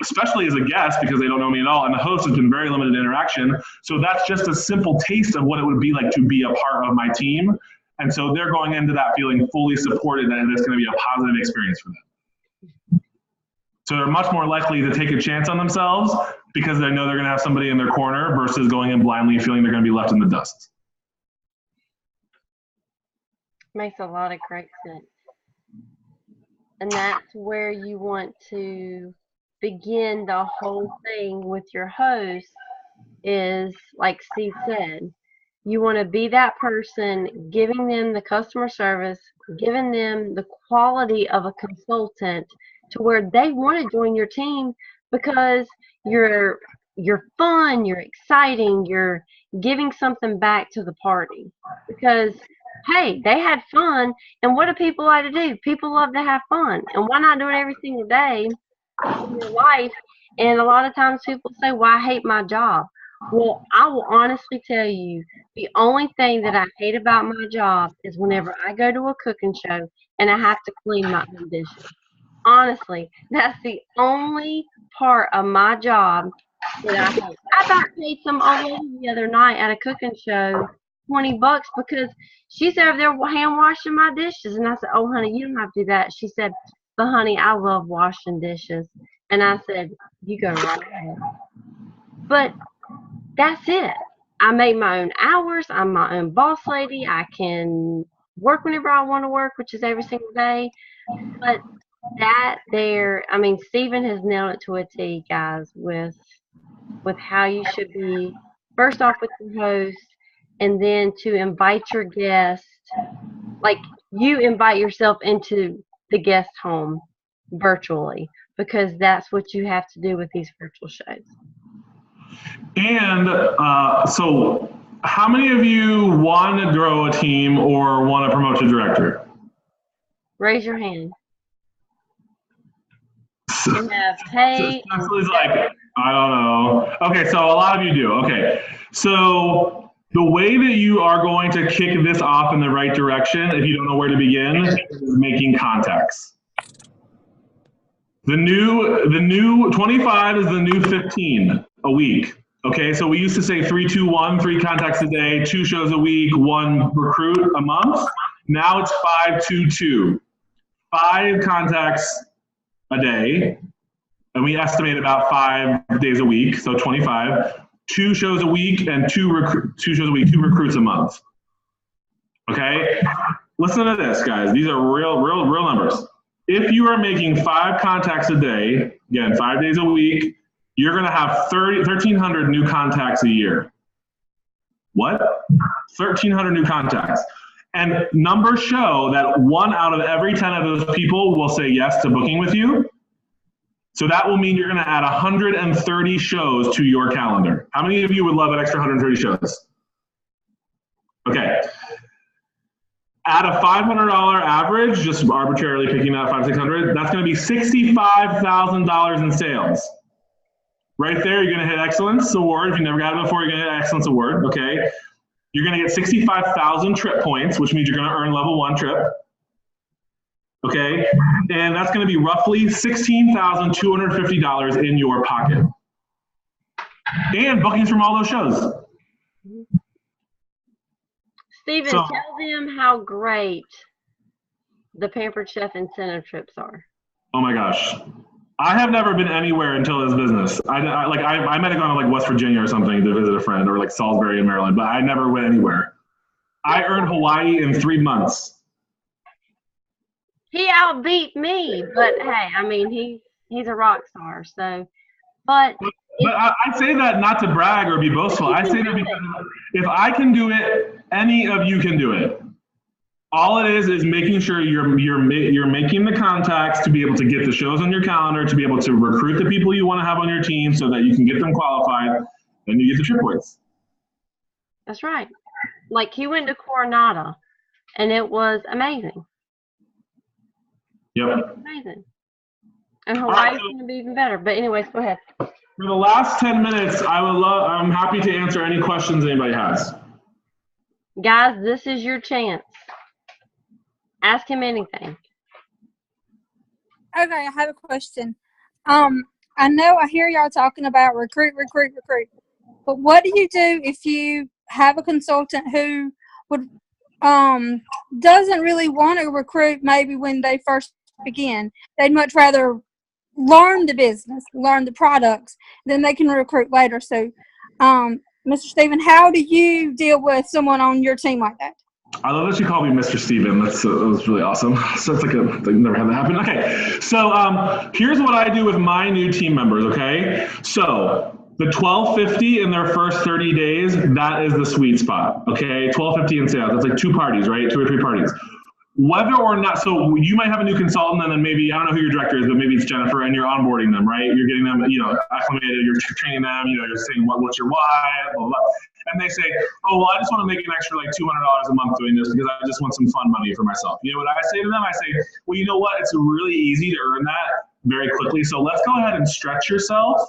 especially as a guest, because they don't know me at all, and the host has been very limited interaction. So that's just a simple taste of what it would be like to be a part of my team. And so they're going into that feeling fully supported, and it's going to be a positive experience for them. So they're much more likely to take a chance on themselves because they know they're going to have somebody in their corner versus going in blindly feeling they're going to be left in the dust. Makes a lot of great sense. And that's where you want to begin the whole thing with your host is, like Steve said, you want to be that person giving them the customer service, giving them the quality of a consultant to where they want to join your team because you're fun, you're exciting, you're giving something back to the party. Because, hey, they had fun, and what do people like to do? People love to have fun, and why not do it every single day in your life? And a lot of times people say, well, I hate my job. Well, I will honestly tell you, the only thing that I hate about my job is whenever I go to a cooking show and I have to clean my own dishes. Honestly, that's the only part of my job that I hate. I about paid some old lady the other night at a cooking show $20 because she's over there hand washing my dishes. And I said, oh, honey, you don't have to do that. She said, but honey, I love washing dishes. And I said, you go right ahead. But that's it. I make my own hours. I'm my own boss lady. I can work whenever I want to work, which is every single day. But that there, I mean, Stephen has nailed it to a T, guys, with how you should be, first off with your host, and then to invite your guest, like you invite yourself into the guest home virtually, because that's what you have to do with these virtual shows. And so how many of you want to grow a team or want to promote to director? Raise your hand. You have pay. Cecily's like, I don't know. Okay, so a lot of you do. Okay, so the way that you are going to kick this off in the right direction, if you don't know where to begin, is making contacts. The new 25 is the new 15 a week. Okay, so we used to say 3, 2, 1, 3 contacts a day, 2 shows a week, 1 recruit a month. Now it's 5, 2, 2. 5 contacts a day, and we estimate about 5 days a week, so 25. 2 shows a week and 2 recruits a month. Okay, listen to this, guys. These are real numbers. If you are making 5 contacts a day, again, 5 days a week, you're going to have 1,300 new contacts a year. What? 1,300 new contacts. And numbers show that 1 out of every 10 of those people will say yes to booking with you. So that will mean you're going to add 130 shows to your calendar. How many of you would love an extra 130 shows? Okay. At a $500 average, just arbitrarily picking out 500, 600, that's going to be $65,000 in sales. Right there, you're going to hit Excellence Award. If you never got it before, you're going to hit Excellence Award, okay? You're going to get 65,000 trip points, which means you're going to earn level 1 trip, okay? And that's going to be roughly $16,250 in your pocket. And bookings from all those shows. Stephen, tell them how great the Pampered Chef incentive trips are. Oh my gosh. I have never been anywhere until this business. I might have gone to like West Virginia or something to visit a friend, or like Salisbury in Maryland, but I never went anywhere. I earned Hawaii in 3 months. He outbeat me, but hey, I mean, he's a rock star, so, but I say that not to brag or be boastful. I say that because if I can do it, any of you can do it. All it is making sure you're making the contacts to be able to get the shows on your calendar, to be able to recruit the people you want to have on your team so that you can get them qualified, and you get the trip points. That's right. Like he went to Coronado, and it was amazing. Yep. Amazing. And Hawaii's going to be even better. But anyways, go ahead. For the last 10 minutes, I'm happy to answer any questions anybody has. Guys, this is your chance. Ask him anything. Okay, I have a question. I know I hear y'all talking about recruit. But what do you do if you have a consultant who would doesn't really want to recruit maybe when they first begin? They'd much rather learn the business, learn the products, then they can recruit later. So, Mr. Stephen, how do you deal with someone on your team like that? I love that you called me Mr. Steven. That was really awesome. So it's like I've never had that happen. Okay, so here's what I do with my new team members, okay? So the 1250 in their first 30 days, that is the sweet spot, okay? 1250 in sales, that's like 2 parties, right? 2 or 3 parties. Whether or not, so you might have a new consultant and then maybe, I don't know who your director is, but maybe it's Jennifer, and you're onboarding them, right? You're getting them, acclimated, you're training them, you're saying what's your why, blah, blah, blah. And they say, oh, well, I just want to make an extra like $200 a month doing this because I just want some fun money for myself. You know what I say to them? I say, well, you know what? It's really easy to earn that very quickly. So let's go ahead and stretch yourself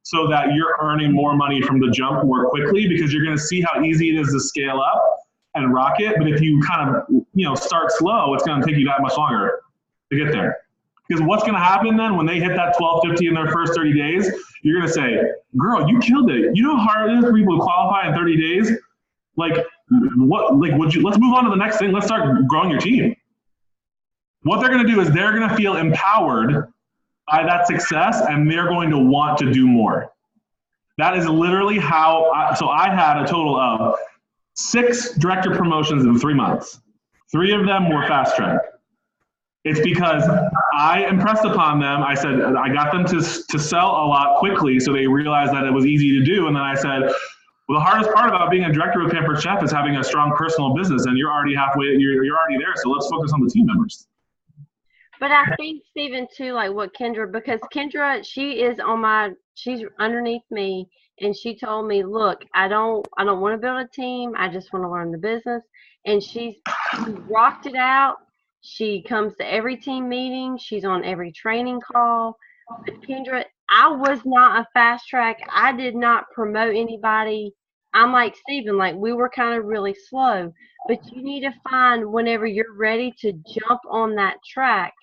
so that you're earning more money from the jump more quickly, because you're going to see how easy it is to scale up and rock it. But if you kind of, start slow, it's going to take you that much longer to get there. Because what's going to happen then when they hit that 1250 in their first 30 days, you're going to say, girl, you killed it. You know how hard it is for people to qualify in 30 days? Let's move on to the next thing. Let's start growing your team. What they're going to do is they're going to feel empowered by that success, and they're going to want to do more. That is literally how, I had a total of 6 director promotions in 3 months. 3 of them were fast track. It's because I impressed upon them. I said, I got them to sell a lot quickly, so they realized that it was easy to do. And then I said, well, the hardest part about being a director with Pampered Chef is having a strong personal business, and you're already halfway, you're already there. So let's focus on the team members. But I think, Stephen, too, like what Kendra, because Kendra, she's underneath me, and she told me, look, I don't want to build a team. I just want to learn the business. And she rocked it out. She comes to every team meeting. She's on every training call. But Kendra, I was not a fast track. I did not promote anybody. I'm like Stephen, like we were kind of really slow. But you need to find whenever you're ready to jump on that track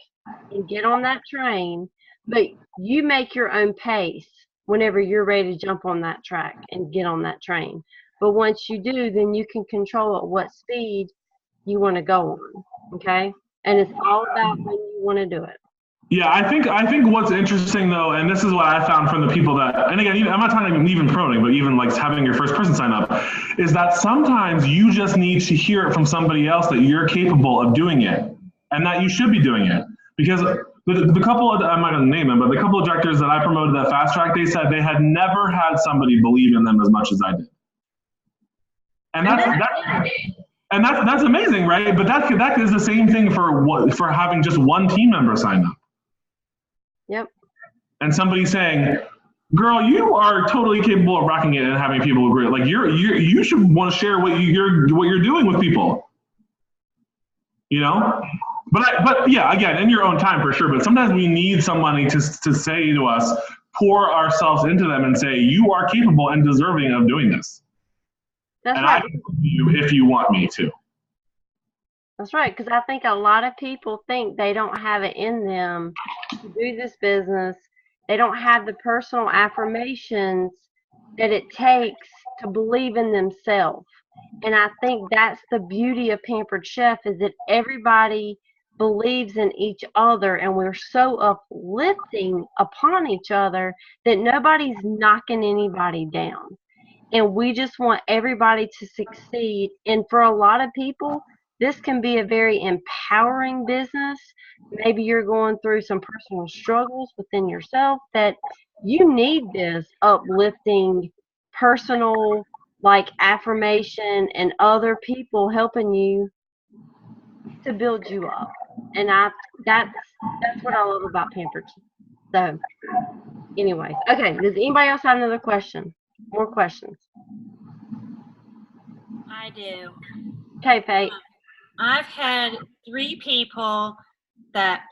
and get on that train. But you make your own pace whenever you're ready to jump on that track and get on that train. But once you do, then you can control at what speed you want to go on. Okay? And it's all about when you want to do it. Yeah, I think what's interesting though, and this is what I found from the people that, and again, I'm not talking even promoting, but even like having your first person sign up, is that sometimes you just need to hear it from somebody else that you're capable of doing it, and that you should be doing it. Because the couple of, I'm not going to name them, but the couple of directors that I promoted that fast track, they said they had never had somebody believe in them as much as I did. And that's amazing, right? But that is the same thing for having just one team member sign up. Yep. And somebody saying, "Girl, you are totally capable of rocking it and having people agree. Like you should want to share what you're doing with people." But yeah, again, in your own time for sure. But sometimes we need somebody to say to us, pour ourselves into them and say, "You are capable and deserving of doing this." That's and right. I can help you if you want me to. That's right, because I think a lot of people think they don't have it in them to do this business. They don't have the personal affirmations that it takes to believe in themselves. And I think that's the beauty of Pampered Chef, is that everybody believes in each other, and we're so uplifting upon each other that nobody's knocking anybody down. And we just want everybody to succeed. And for a lot of people, this can be a very empowering business. Maybe you're going through some personal struggles within yourself that you need this uplifting, personal, like affirmation and other people helping you to build you up. And that's what I love about Pampered. So, anyways, okay. Does anybody else have another question? More questions? I do. Okay, Faith. I've had 3 people that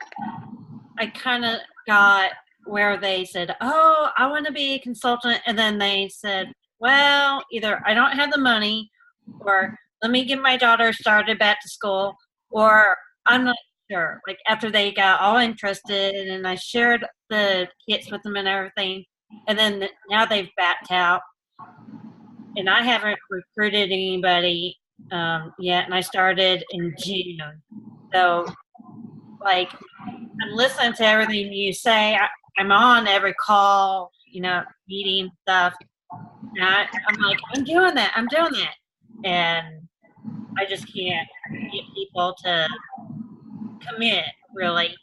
I kind of got where they said, "Oh, I want to be a consultant," and then they said, "Well, either I don't have the money, or let me get my daughter started back to school, or I'm not sure." Like after they got all interested, and I shared the kits with them and everything, and then now they've backed out, and I haven't recruited anybody yet, and I started in June. So, like, I'm listening to everything you say. I'm on every call, meeting stuff. And I'm like, I'm doing that. And I just can't get people to commit, really.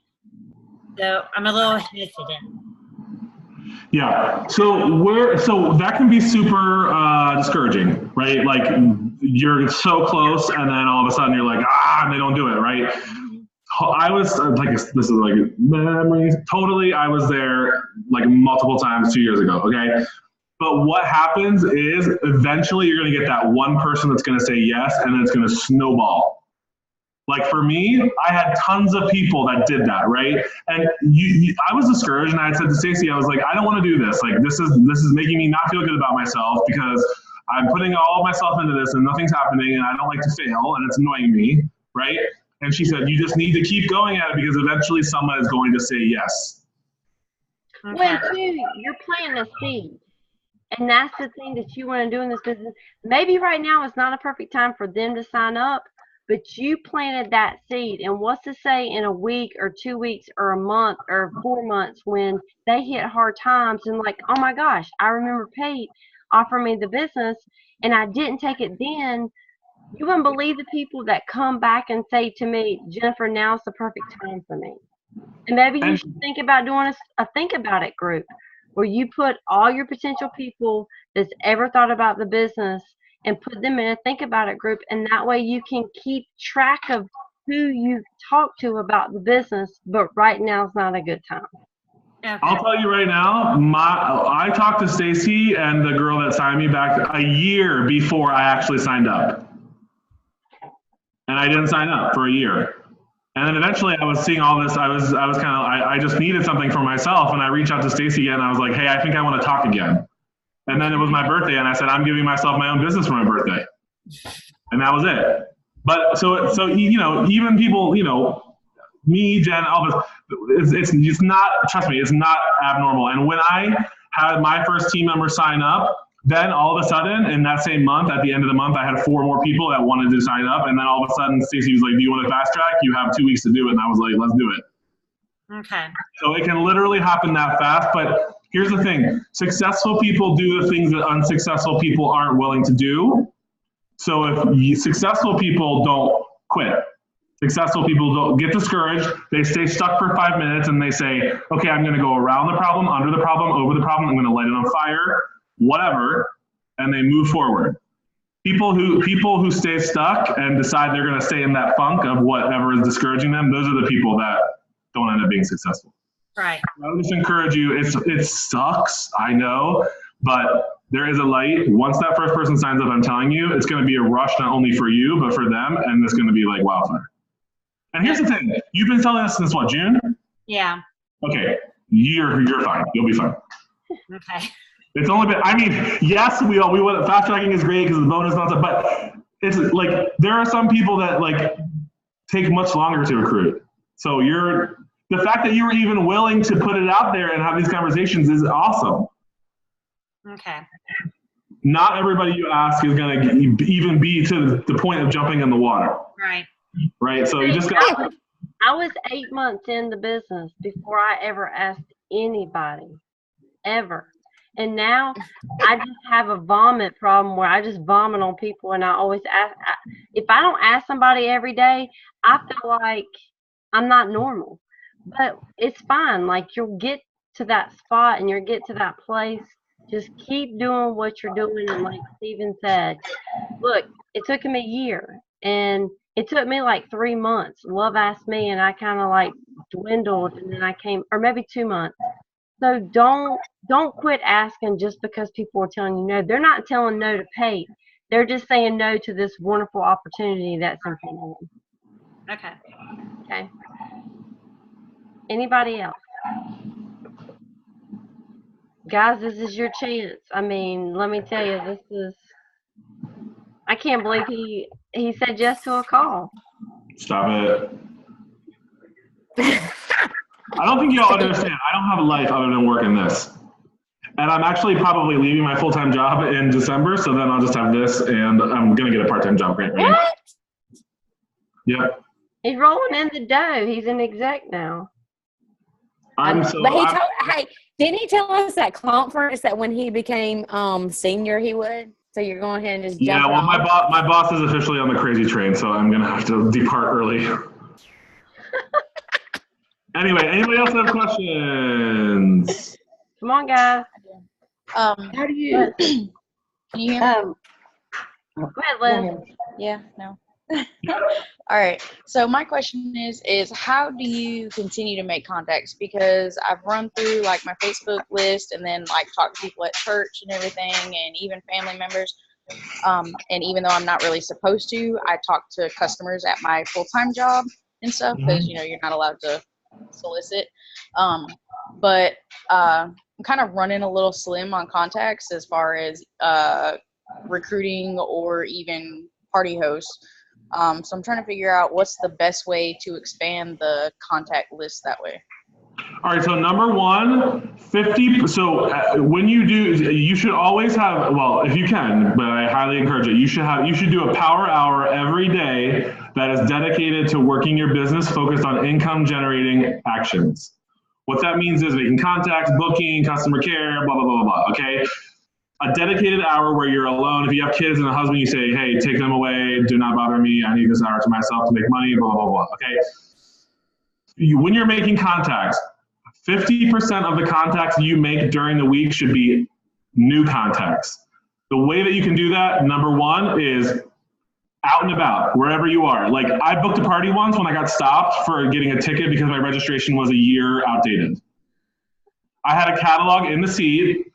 So I'm a little hesitant. Yeah. So that can be super discouraging, right? Like you're so close, and then all of a sudden you're like, and they don't do it, right? I was like, this is like memories. Totally, I was there like multiple times 2 years ago. Okay. But what happens is eventually you're going to get that one person that's going to say yes, and then it's going to snowball. Like for me, I had tons of people that did that, right? And I was discouraged, and I had said to Stacey, I was like, I don't want to do this. Like this is making me not feel good about myself because I'm putting all of myself into this and nothing's happening, and I don't like to fail, and it's annoying me, right? And she said, you just need to keep going at it because eventually someone is going to say yes. Well, too, you're planting a seed. And that's the thing that you want to do in this business. Maybe right now is not a perfect time for them to sign up, but you planted that seed. And what's to say in a week or 2 weeks or a month or 4 months when they hit hard times and like, oh my gosh, I remember Pete offered me the business and I didn't take it then. You wouldn't believe the people that come back and say to me, Jennifer, now's the perfect time for me. And maybe you should think about doing a think about it group where you put all your potential people that's ever thought about the business and put them in a think about it group. And that way you can keep track of who you talk to about the business. But right now is not a good time. Okay. I'll tell you right now, I talked to Stacey and the girl that signed me back a year before I actually signed up. And I didn't sign up for a year. And then eventually I was seeing all this. I was kind of, I just needed something for myself. And I reached out to Stacey again. And I was like, hey, I think I want to talk again. And then it was my birthday. And I said, I'm giving myself my own business for my birthday. And that was it. But so even people, me, Jen, all this, it's not, trust me, it's not abnormal. And when I had my first team member sign up, then all of a sudden, in that same month, at the end of the month, I had 4 more people that wanted to sign up. And then all of a sudden, Stacey was like, do you want to fast track? You have 2 weeks to do it. And I was like, let's do it. Okay. So it can literally happen that fast. But here's the thing. Successful people do the things that unsuccessful people aren't willing to do. So if successful people don't quit. Successful people don't get discouraged. They stay stuck for 5 minutes and they say, okay, I'm going to go around the problem, under the problem, over the problem. I'm going to light it on fire. Whatever, and they move forward. People who stay stuck and decide they're going to stay in that funk of whatever is discouraging them, those are the people that don't end up being successful. Right. I would just encourage you, it sucks, I know, but there is a light. Once that first person signs up, I'm telling you, it's going to be a rush not only for you, but for them, and it's going to be like wildfire. And here's the thing, you've been telling us since what, June? Yeah. Okay, you're fine, you'll be fine. Okay. It's only been, I mean, yes, we want fast tracking is great because the bonus and stuff, but it's like there are some people that like take much longer to recruit. So the fact that you were even willing to put it out there and have these conversations is awesome. Okay. Not everybody you ask is going to even be to the point of jumping in the water. Right. Right. So you just got. I was 8 months in the business before I ever asked anybody, ever. And now I just have a vomit problem where I just vomit on people, and I always ask. If I don't ask somebody every day, I feel like I'm not normal. But it's fine. Like you'll get to that spot and you'll get to that place. Just keep doing what you're doing. And like Steven said, look, it took him a year, and It took me like 3 months. Love asked me, and I kind of like dwindled, and then I came, or maybe 2 months. So don't quit asking just because people are telling you no. They're not telling no to pay. They're just saying no to this wonderful opportunity that's in front of them. Okay. Okay. Anybody else? Guys, this is your chance. I mean, let me tell you, this is. I can't believe he said yes to a call. Stop it. I don't think y'all understand. I don't have a life other than working this. And I'm actually probably leaving my full-time job in December, so then I'll just have this, and I'm going to get a part-time job. What? Yep. He's rolling in the dough. He's an exec now. Hey, didn't he tell us at conference that when he became senior he would? So you're going ahead and just jump Yeah, well, on? my boss is officially on the crazy train, so I'm going to have to depart early. Anyway, anybody else have questions? Come on, guys. How do you, Can you hear me? Go ahead, Liz. Yeah, no. All right. So my question is how do you continue to make contacts? Because I've run through like my Facebook list and then like talk to people at church and everything and even family members. And even though I'm not really supposed to, I talk to customers at my full-time job and stuff because, you know, you're not allowed to solicit. But I'm kind of running a little slim on contacts as far as recruiting or even party hosts. So I'm trying to figure out what's the best way to expand the contact list that way. All right, so number one, 50, so when you do, you should always have, well, if you can, but I highly encourage it, you should do a power hour every day that is dedicated to working your business focused on income generating actions. What that means is making contacts, booking, customer care, blah, blah, blah, blah, blah, okay? A dedicated hour where you're alone. If you have kids and a husband, you say, hey, take them away, do not bother me, I need this hour to myself to make money, blah, blah, blah, okay? When you're making contacts, 50% of the contacts you make during the week should be new contacts. The way that you can do that, number one, is out and about, wherever you are. Like, I booked a party once when I got stopped for getting a ticket because my registration was a year outdated. I had a catalog in the seat.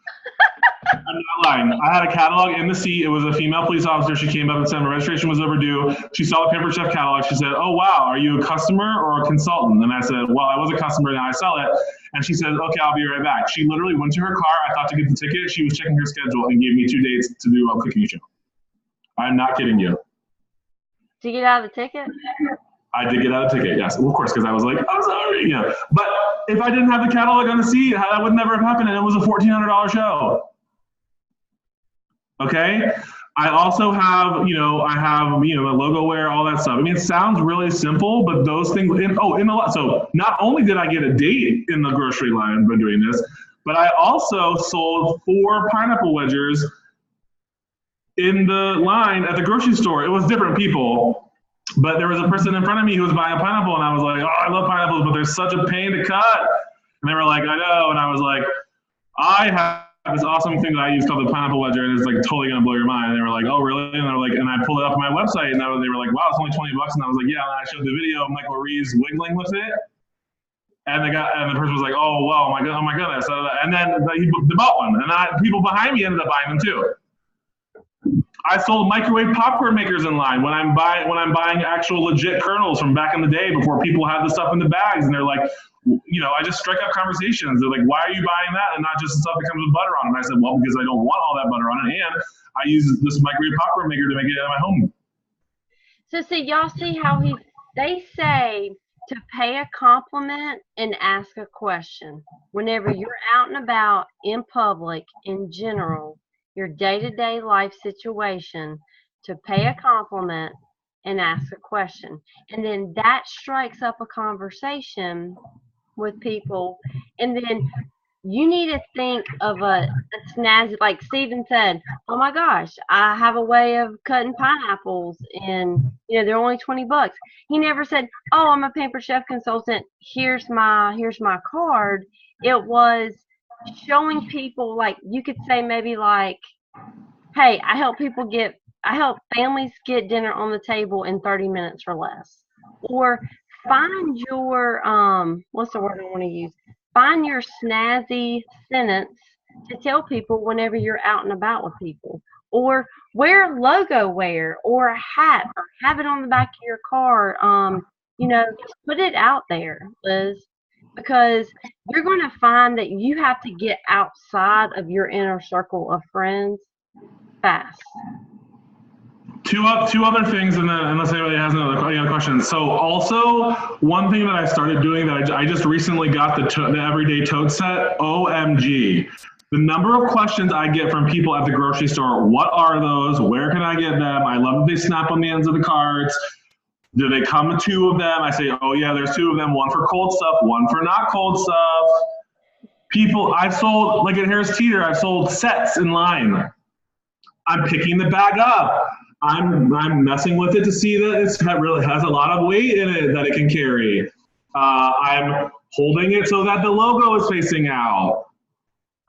I'm not lying. I had a catalog in the seat. It was a female police officer. She came up and said my registration was overdue. She saw the Pampered Chef catalog. She said, oh, wow, are you a customer or a consultant? And I said, well, I was a customer, now I sell it. And she said, okay, I'll be right back. She literally went to her car. I thought to get the ticket. She was checking her schedule and gave me 2 dates to do a cooking show. I'm not kidding you. Did you get out of the ticket? I did get out of the ticket, yes. Well, of course, because I was like, I'm sorry. You know. But if I didn't have the catalog on the seat, that would never have happened. And it was a $1,400 show. Okay. I also have, a logo wear, all that stuff. I mean, it sounds really simple, but those things, so not only did I get a date in the grocery line by doing this, but I also sold 4 pineapple wedgers in the line at the grocery store. It was different people, but there was a person in front of me who was buying a pineapple, and I was like, oh, I love pineapples, but they're such a pain to cut. And they were like, I know. And I was like, I have this awesome thing that I use called the pineapple wedger, and it's like totally gonna blow your mind. And they were like, oh, really? And they were like, and I pulled it up on my website, and they were like, wow, it's only $20. And I was like, yeah. And I showed the video of Michael Reeves wiggling with it, and the person was like, oh, wow, oh my goodness. And then he bought one, and people behind me ended up buying them too. I sold microwave popcorn makers in line when I'm buying actual legit kernels from back in the day before people had the stuff in the bags, and they're like, I just strike up conversations. They're like, why are you buying that and not just the stuff that comes with butter on it? And I said, well, because I don't want all that butter on it, and I use this microwave popcorn maker to make it at my home. So see, y'all see how they say to pay a compliment and ask a question. Whenever you're out and about in public, in general, your day-to-day life situation, to pay a compliment and ask a question. And then that strikes up a conversation with people. And then you need to think of a snazzy, like Steven said, oh my gosh, I have a way of cutting pineapples and they're only $20. He never said, oh, I'm a Pampered Chef consultant, here's my card. It was showing people, like, you could say maybe like, hey, I help people get I help families get dinner on the table in 30 minutes or less. Or find your what's the word I want to use? Find your snazzy sentence to tell people whenever you're out and about with people. Or wear logo wear or a hat or have it on the back of your car. Just put it out there, Liz, because you're going to find that you have to get outside of your inner circle of friends fast. Two other things, and then unless anybody has any other questions. So also, one thing that I started doing that I just recently got the Everyday Tote Set, OMG. The number of questions I get from people at the grocery store, what are those? Where can I get them? I love that they snap on the ends of the cards. Do they come with 2 of them? I say, oh yeah, there's 2 of them, one for cold stuff, one for not cold stuff. People, I've sold, like at Harris Teeter, I've sold sets in line. I'm picking the bag up. I'm messing with it to see that it really has a lot of weight in it that it can carry. I'm holding it so that the logo is facing out.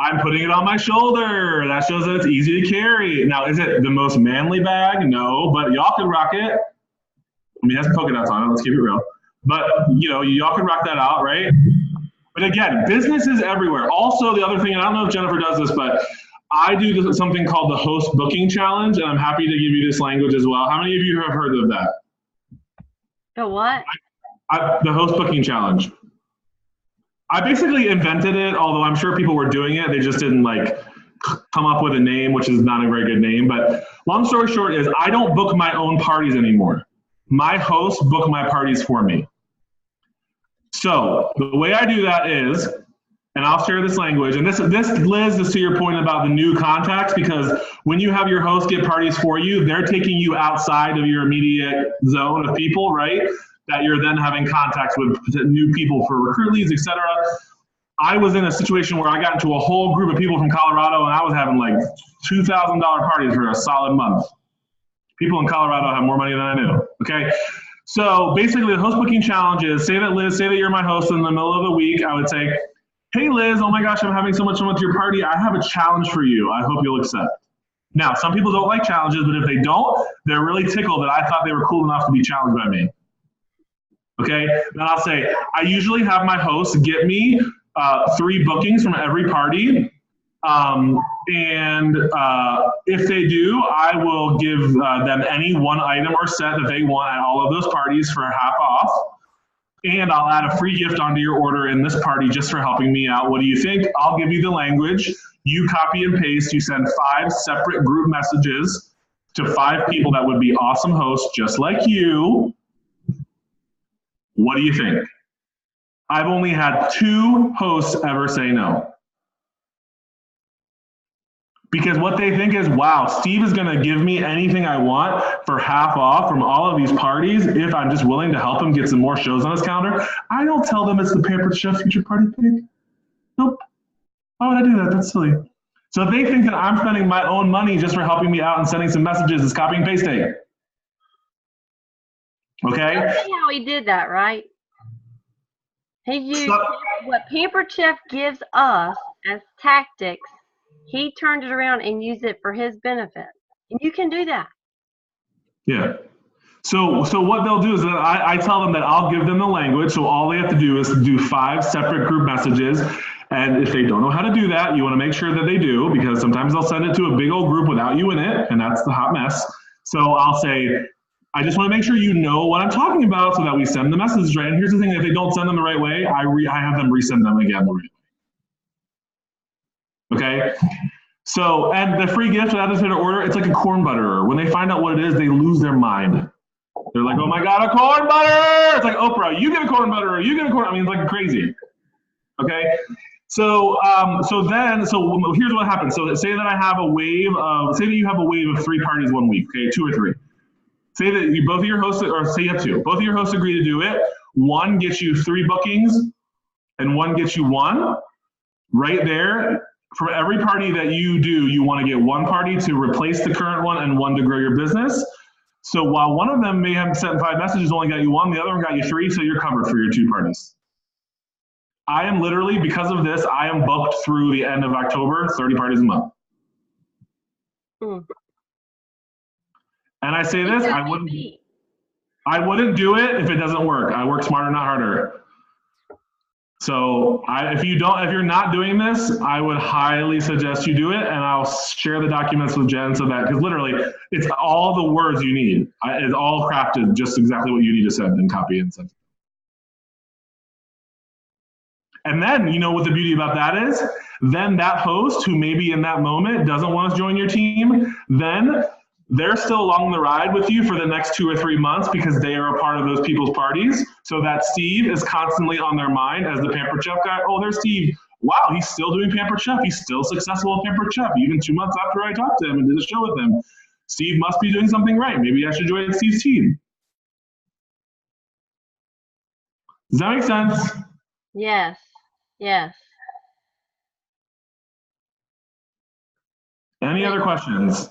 I'm putting it on my shoulder. That shows that it's easy to carry. Now, is it the most manly bag? No, but y'all can rock it. I mean, it has polka dots on it. Let's keep it real. But, y'all can rock that out, right? But again, business is everywhere. Also, the other thing, and I don't know if Jennifer does this, but I do something called the Host Booking Challenge, and I'm happy to give you this language as well. How many of you have heard of that? The what? The Host Booking Challenge. I basically invented it, although I'm sure people were doing it. They just didn't come up with a name, which is not a very good name. But long story short is I don't book my own parties anymore. My hosts book my parties for me. So the way I do that is, and I'll share this language, and this Liz is to your point about the new contacts, because when you have your host get parties for you, they're taking you outside of your immediate zone of people, right? That you're then having contacts with new people for recruit leads, etc. I was in a situation where I got into a whole group of people from Colorado, and I was having like $2,000 parties for a solid month. People in Colorado have more money than I knew, okay? So basically the host booking challenge is, say that you're my host in the middle of the week, I would say, hey Liz, oh my gosh, I'm having so much fun with your party. I have a challenge for you. I hope you'll accept. Now, some people don't like challenges, but if they don't, they're really tickled that I thought they were cool enough to be challenged by me. Okay, then I'll say, I usually have my hosts get me 3 bookings from every party. If they do, I will give them any one item or set that they want at all of those parties for half off. And I'll add a free gift onto your order in this party just for helping me out. What do you think? I'll give you the language. You copy and paste. You send 5 separate group messages to 5 people that would be awesome hosts just like you. What do you think? I've only had 2 hosts ever say no. Because what they think is, wow, Steve is gonna give me anything I want for half off from all of these parties if I'm just willing to help him get some more shows on his calendar. I don't tell them it's the Pampered Chef Future Party Pig. Nope. Why would I do that? That's silly. So they think that I'm spending my own money just for helping me out and sending some messages is copying and pasting. Okay? See how he did that, right? He used what Pampered Chef gives us as tactics. He turned it around and used it for his benefit. And you can do that. Yeah. So what they'll do is that I tell them that I'll give them the language. So all they have to do is do 5 separate group messages. And if they don't know how to do that, you want to make sure that they do, because sometimes they'll send it to a big old group without you in it. And that's the hot mess. So I'll say, I just want to make sure you know what I'm talking about so that we send the messages right. And here's the thing, if they don't send them the right way, I have them resend them again the right way. Okay, so, and the free gift without this order, it's like a corn butterer. When they find out what it is, they lose their mind. They're like, oh my God, a corn butter! It's like Oprah, you get a corn butterer, you get a corn, I mean, it's like crazy. Okay, so here's what happens. So say that I have a wave of, say that you have a wave of 3 parties one week, okay, 2 or 3. Say that both of your hosts, or say you have 2, both of your hosts agree to do it. One gets you 3 bookings and one gets you 1. Right there, for every party that you do, you want to get 1 party to replace the current one and 1 to grow your business. So while one of them may have sent 5 messages, only got you 1, the other one got you 3, so you're covered for your 2 parties. I am literally, because of this, I am booked through the end of October, 30 parties a month. And I say this, I wouldn't do it if it doesn't work. I work smarter, not harder. So if you're not doing this, I would highly suggest you do it, and I'll share the documents with Jen so that, because literally it's all the words you need. It's all crafted just exactly what you need to send and copy and send. And then, you know what the beauty about that is? Then that host who maybe in that moment doesn't want to join your team, then they're still along the ride with you for the next 2 or 3 months because they are a part of those people's parties. So that Steve is constantly on their mind as the Pampered Chef guy. Oh, there's Steve. Wow, he's still doing Pampered Chef. He's still successful at Pampered Chef, even 2 months after I talked to him and did a show with him. Steve must be doing something right. Maybe I should join Steve's team. Does that make sense? Yes. Yes. Any other questions?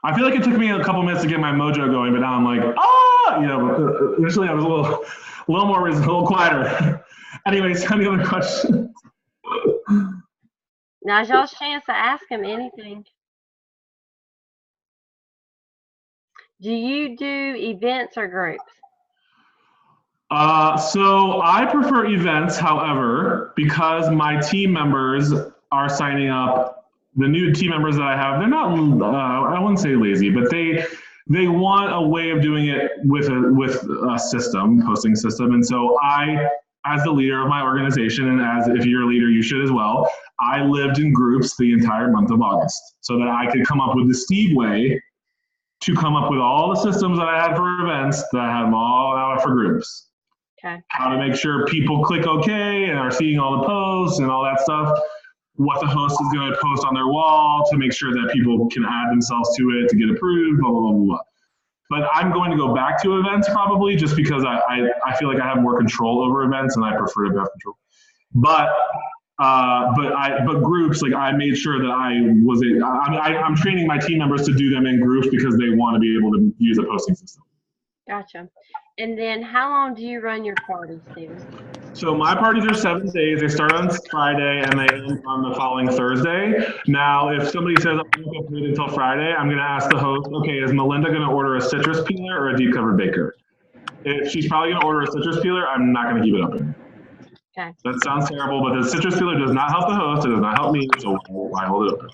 I feel like it took me a couple minutes to get my mojo going, but now I'm like, ah, you know, initially I was a little quieter. Anyways, any other questions? Now's y'all's chance to ask him anything. Do you do events or groups? So I prefer events, however, because my team members are signing up. The new team members that I have, they're not, I wouldn't say lazy, but they want a way of doing it with a system, posting system. And so I, as the leader of my organization, and as if you're a leader, you should as well, I lived in groups the entire month of August so that I could come up with the Steve way to come up with all the systems that I had for events that I had them all out for groups. Okay. How to make sure people click OK and are seeing all the posts and all that stuff. What the host is going to post on their wall to make sure that people can add themselves to it to get approved, blah, blah, blah, blah, blah. But I'm going to go back to events probably just because I feel like I have more control over events and I prefer to have control. But groups, like I made sure that I'm training my team members to do them in groups because they want to be able to use a posting system. Gotcha. And then how long do you run your parties, Steven? So my parties are 7 days. They start on Friday and they end on the following Thursday. Now, if somebody says I'm going to wait until Friday, I'm going to ask the host, okay, is Melinda going to order a citrus peeler or a deep covered baker? If she's probably going to order a citrus peeler, I'm not going to keep it open. Okay. That sounds terrible, but the citrus peeler does not help the host. It does not help me, so I hold it open.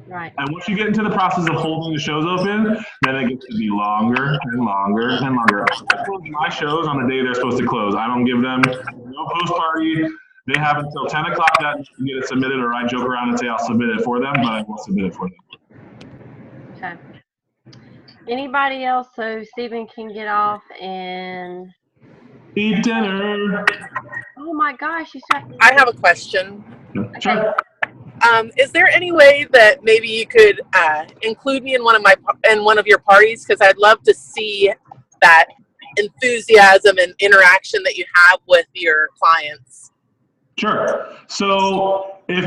Right. And once you get into the process of holding the shows open, then it gets to be longer and longer and longer. I close my shows on the day they're supposed to close. I don't give them no post party. They have until 10 o'clock that night to get it submitted, or I joke around and say I'll submit it for them, but I won't submit it for them. Okay. Anybody else so Steven can get off and Eat dinner. oh my gosh, you said I have a question. Sure. Is there any way that maybe you could include me in one of your parties? Because I'd love to see that enthusiasm and interaction that you have with your clients. Sure. So if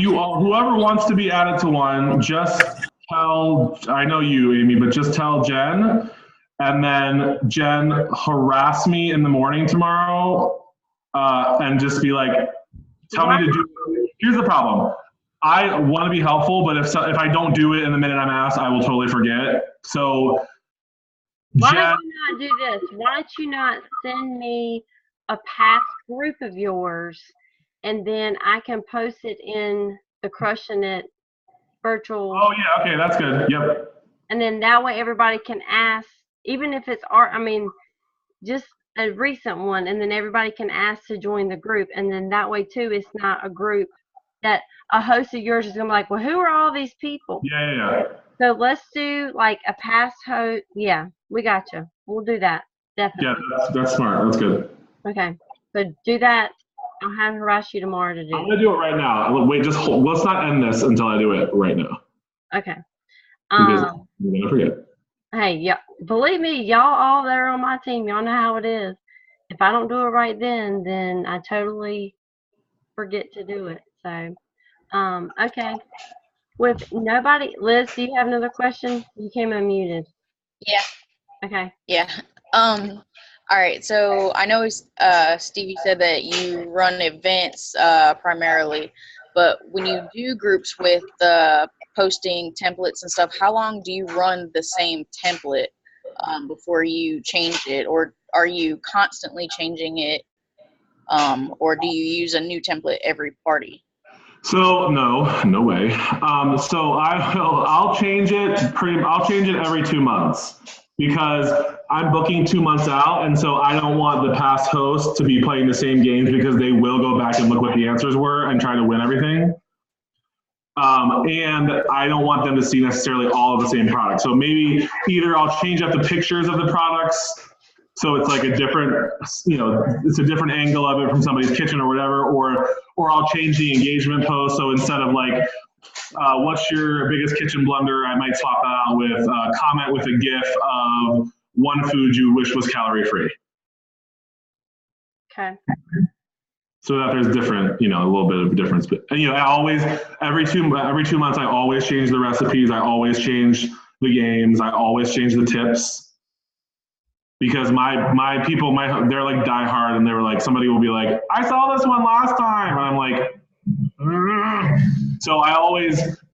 you all, whoever wants to be added to one, just tell, I know you, Amy, but just tell Jen, and then Jen harass me in the morning tomorrow, and just be like, tell me to do. Here's the problem. I want to be helpful, but if I don't do it in the minute I'm asked, I will totally forget. So, why Jen, don't you not do this? Why don't you not send me a past group of yours, and then I can post it in the Crushing It virtual. Oh yeah, okay, that's good. Yep. And then that way everybody can ask, even if it's art. I mean, just a recent one, and then everybody can ask to join the group, and then that way too it's not a group that a host of yours is gonna be like, well, who are all these people? Yeah. So let's do like a past host. Yeah, we got you. We'll do that, definitely. Yeah, that's smart. That's good. Okay, so do that. I'll have to harass you tomorrow to do I'm gonna do it right now. Wait, just hold. Let's not end this until I do it right now. Okay. Because I'm gonna forget. Hey, yeah, believe me, y'all all there on my team, y'all know how it is. If I don't do it right then I totally forget to do it. So, okay. With nobody, Liz, do you have another question? You came unmuted. Yeah. Okay. Yeah. All right. So I know Stevie said that you run events primarily, but when you do groups with the posting templates and stuff, how long do you run the same template before you change it, or are you constantly changing it, or do you use a new template every party? So no way. So I'll change it every 2 months, because I'm booking 2 months out, and so I don't want the past hosts to be playing the same games, because they will go back and look what the answers were and try to win everything. And I don't want them to see necessarily all of the same product. So maybe either I'll change up the pictures of the products, so it's like a different, it's a different angle of it from somebody's kitchen or whatever, or I'll change the engagement post. So instead of like, what's your biggest kitchen blunder, I might swap that out with comment with a GIF of one food you wish was calorie free. Okay. So that there's different, a little bit of a difference. But I always, every two months, I always change the recipes. I always change the games. I always change the tips. Because my people, they're like diehard, and they were like, somebody will be like, I saw this one last time, and I'm like, so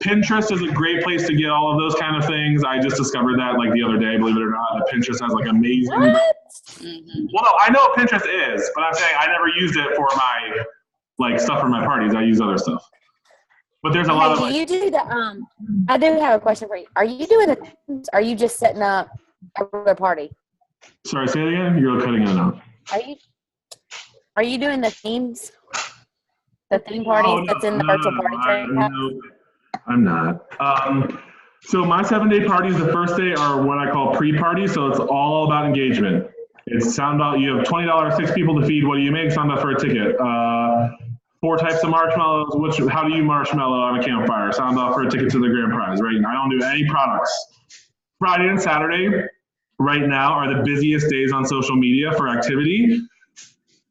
Pinterest is a great place to get all of those kind of things. I just discovered that like the other day, believe it or not, that Pinterest has like amazing. What? Well, no, I know what Pinterest is, but I'm saying I never used it for my like stuff for my parties. I use other stuff. But there's a lot of. Do you do the I do have a question for you. Are you doing the? Are you just setting up a regular party? Sorry, say it again. You're cutting in and out. Are you doing the themes? The theme parties that's in the virtual party train? No, I'm not. So my 7-day parties, the first day are what I call pre-party. So it's all about engagement. It's sound out. You have $20, 6 people to feed. What do you make? Sound out for a ticket. 4 types of marshmallows. How do you marshmallow on a campfire? Sound out for a ticket to the grand prize. Right? I don't do any products. Friday and Saturday right now are the busiest days on social media for activity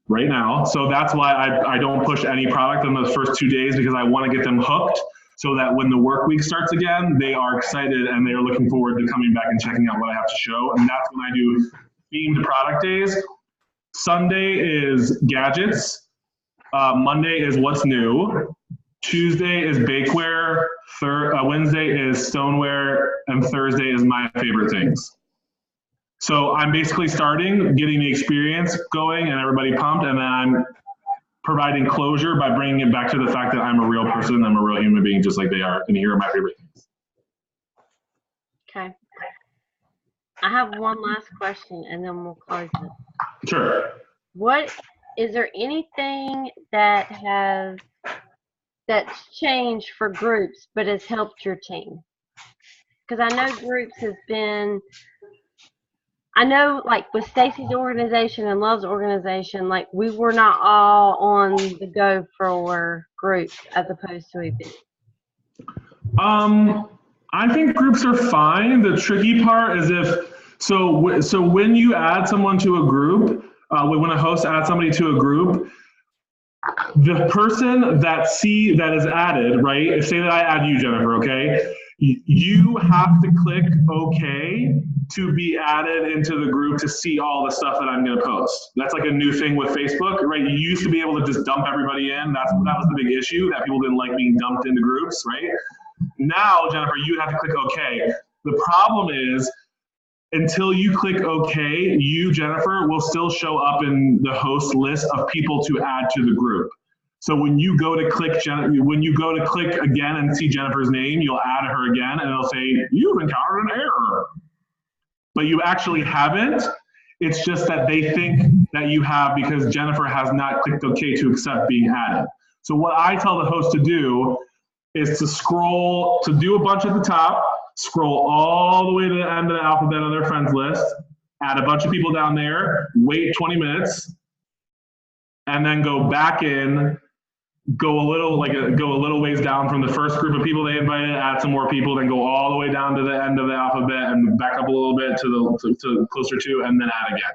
right now. So that's why I don't push any product in those first 2 days, because I want to get them hooked so that when the work week starts again, they are excited and they are looking forward to coming back and checking out what I have to show. And that's when I do themed product days. Sunday is gadgets. Monday is what's new. Tuesday is bakeware. Wednesday is stoneware. And Thursday is my favorite things. So I'm basically getting the experience going and everybody pumped, and then I'm providing closure by bringing it back to the fact that I'm a real person, I'm a real human being just like they are, and here are my favorite things. Okay. I have one last question and then we'll close it. Sure. Is there anything that's changed for groups but has helped your team? Because I know groups has been, I know like with Stacy's organization and Love's organization, like we were not all on the go for groups as opposed to events. I think groups are fine. The tricky part is so when you add someone to a group, when a host adds somebody to a group, the person that is added, right? Say that I add you, Jennifer, okay? You have to click OK to be added into the group to see all the stuff that I'm going to post. That's like a new thing with Facebook, right? You used to be able to just dump everybody in. That was the big issue, that people didn't like being dumped into groups, right? Now, Jennifer, you have to click OK. The problem is, until you click OK, you, Jennifer, will still show up in the host list of people to add to the group. So when you go to click again and see Jennifer's name, you'll add her again, and it'll say, you've encountered an error. But you actually haven't. It's just that they think that you have because Jennifer has not clicked OK to accept being added. So what I tell the host to do is to do a bunch at the top, scroll all the way to the end of the alphabet on their friends list, add a bunch of people down there, wait 20 minutes, and then go back in, go a little ways down from the first group of people they invited, add some more people, then go all the way down to the end of the alphabet and back up a little bit to closer to, and then add again.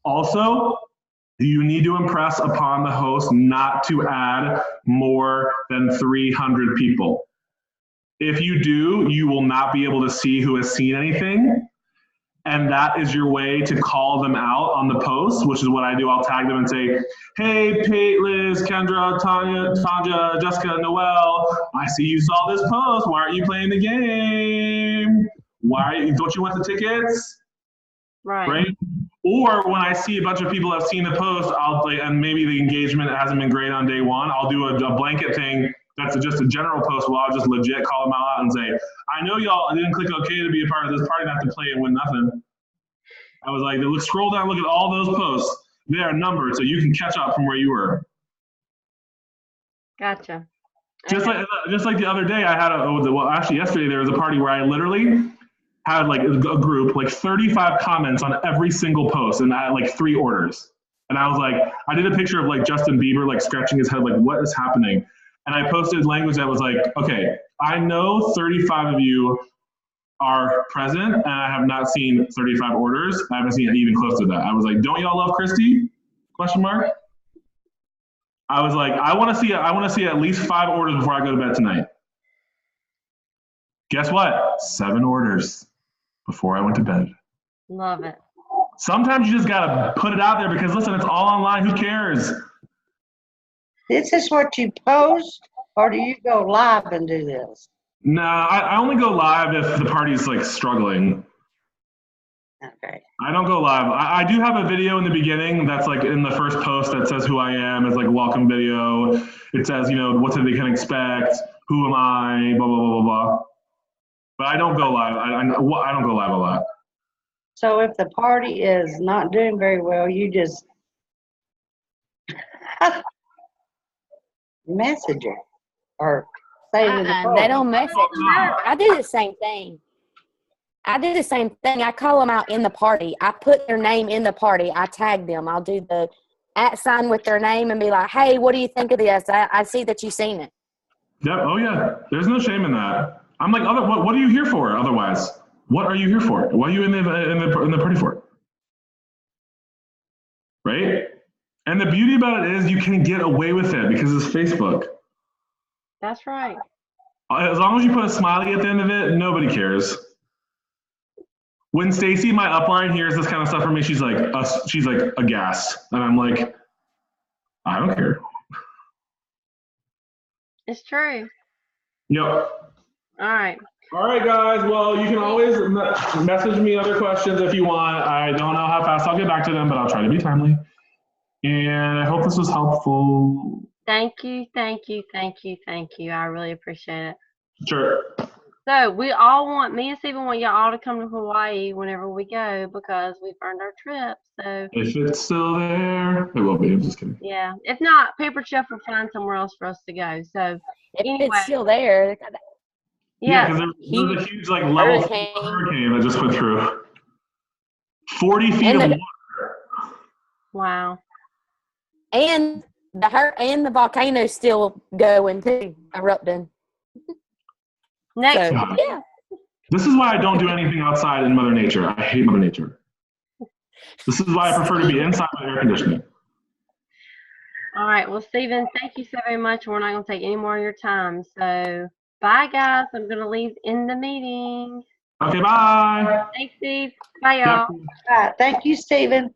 Also, you need to impress upon the host not to add more than 300 people. If you do, you will not be able to see who has seen anything. and that is your way to call them out on the post, which is what I do. I'll tag them and say, hey, Pete, Liz, Kendra, Tanja, Jessica, Noelle, I see you saw this post. Why aren't you playing the game? Don't you want the tickets? Right? Or when I see a bunch of people have seen the post, and maybe the engagement hasn't been great on day one, I'll do a blanket thing that's just a general post where I'll just legit call them out and say, I know y'all didn't click OK to be a part of this party, not to play and win nothing. I was like, scroll down, look at all those posts. They are numbered, so you can catch up from where you were. Gotcha. Just like the other day, I had actually yesterday there was a party where I literally had like a group, like 35 comments on every single post, and I had like 3 orders. And I was like, I did a picture of like Justin Bieber like scratching his head, like what is happening? And I posted language that was like, okay, I know 35 of you are present, and I have not seen 35 orders. I haven't seen it even close to that. I was like, don't y'all love Christy? Question mark. I was like, I want to see at least 5 orders before I go to bed tonight. Guess what? 7 orders before I went to bed. Love it. Sometimes you just gotta put it out there because listen, it's all online. Who cares? This is what you post, or do you go live and do this? No, I only go live if the party's like struggling. Okay. I don't go live. I do have a video in the beginning that's like in the first post that says who I am. It's like a welcome video. It says, what they can expect, who am I, blah, blah, blah, blah, blah. But I don't go live. I don't go live a lot. So if the party is not doing very well, you just message it or say to the They don't message me. I do the same thing. I call them out in the party. I put their name in the party. I tag them. I'll do the @ with their name and be like, hey, what do you think of this? I see that you've seen it. Yep. Oh, yeah. There's no shame in that. I'm like, what are you here for otherwise? What are you here for? What are you in the party for? Right? And the beauty about it is you can get away with it because it's Facebook. That's right. As long as you put a smiley at the end of it, nobody cares. When Stacy, my upline, hears this kind of stuff from me, she's like aghast. And I'm like, I don't care. It's true. Yep. All right. All right, guys. Well, you can always message me other questions if you want. I don't know how fast I'll get back to them, but I'll try to be timely. And I hope this was helpful. Thank you. I really appreciate it. Sure. So me and Stephen want y'all all to come to Hawaii whenever we go because we've earned our trip. So if it's still there, it will be. I'm just kidding. Yeah. If not, Paper Chef will find somewhere else for us to go. So if it's still there. Yeah, because there's a huge like level 4 hurricane that just went through. 40 feet of water. Wow. And the volcano's still going too, erupting. Next. So, yeah. This is why I don't do anything outside in Mother Nature. I hate Mother Nature. This is why I prefer to be inside with air conditioning. All right. Well, Stephen, thank you so very much. We're not going to take any more of your time. So, bye, guys. I'm going to end the meeting. Okay, bye. Thanks, Steve. Bye, y'all. Thank you, Stephen.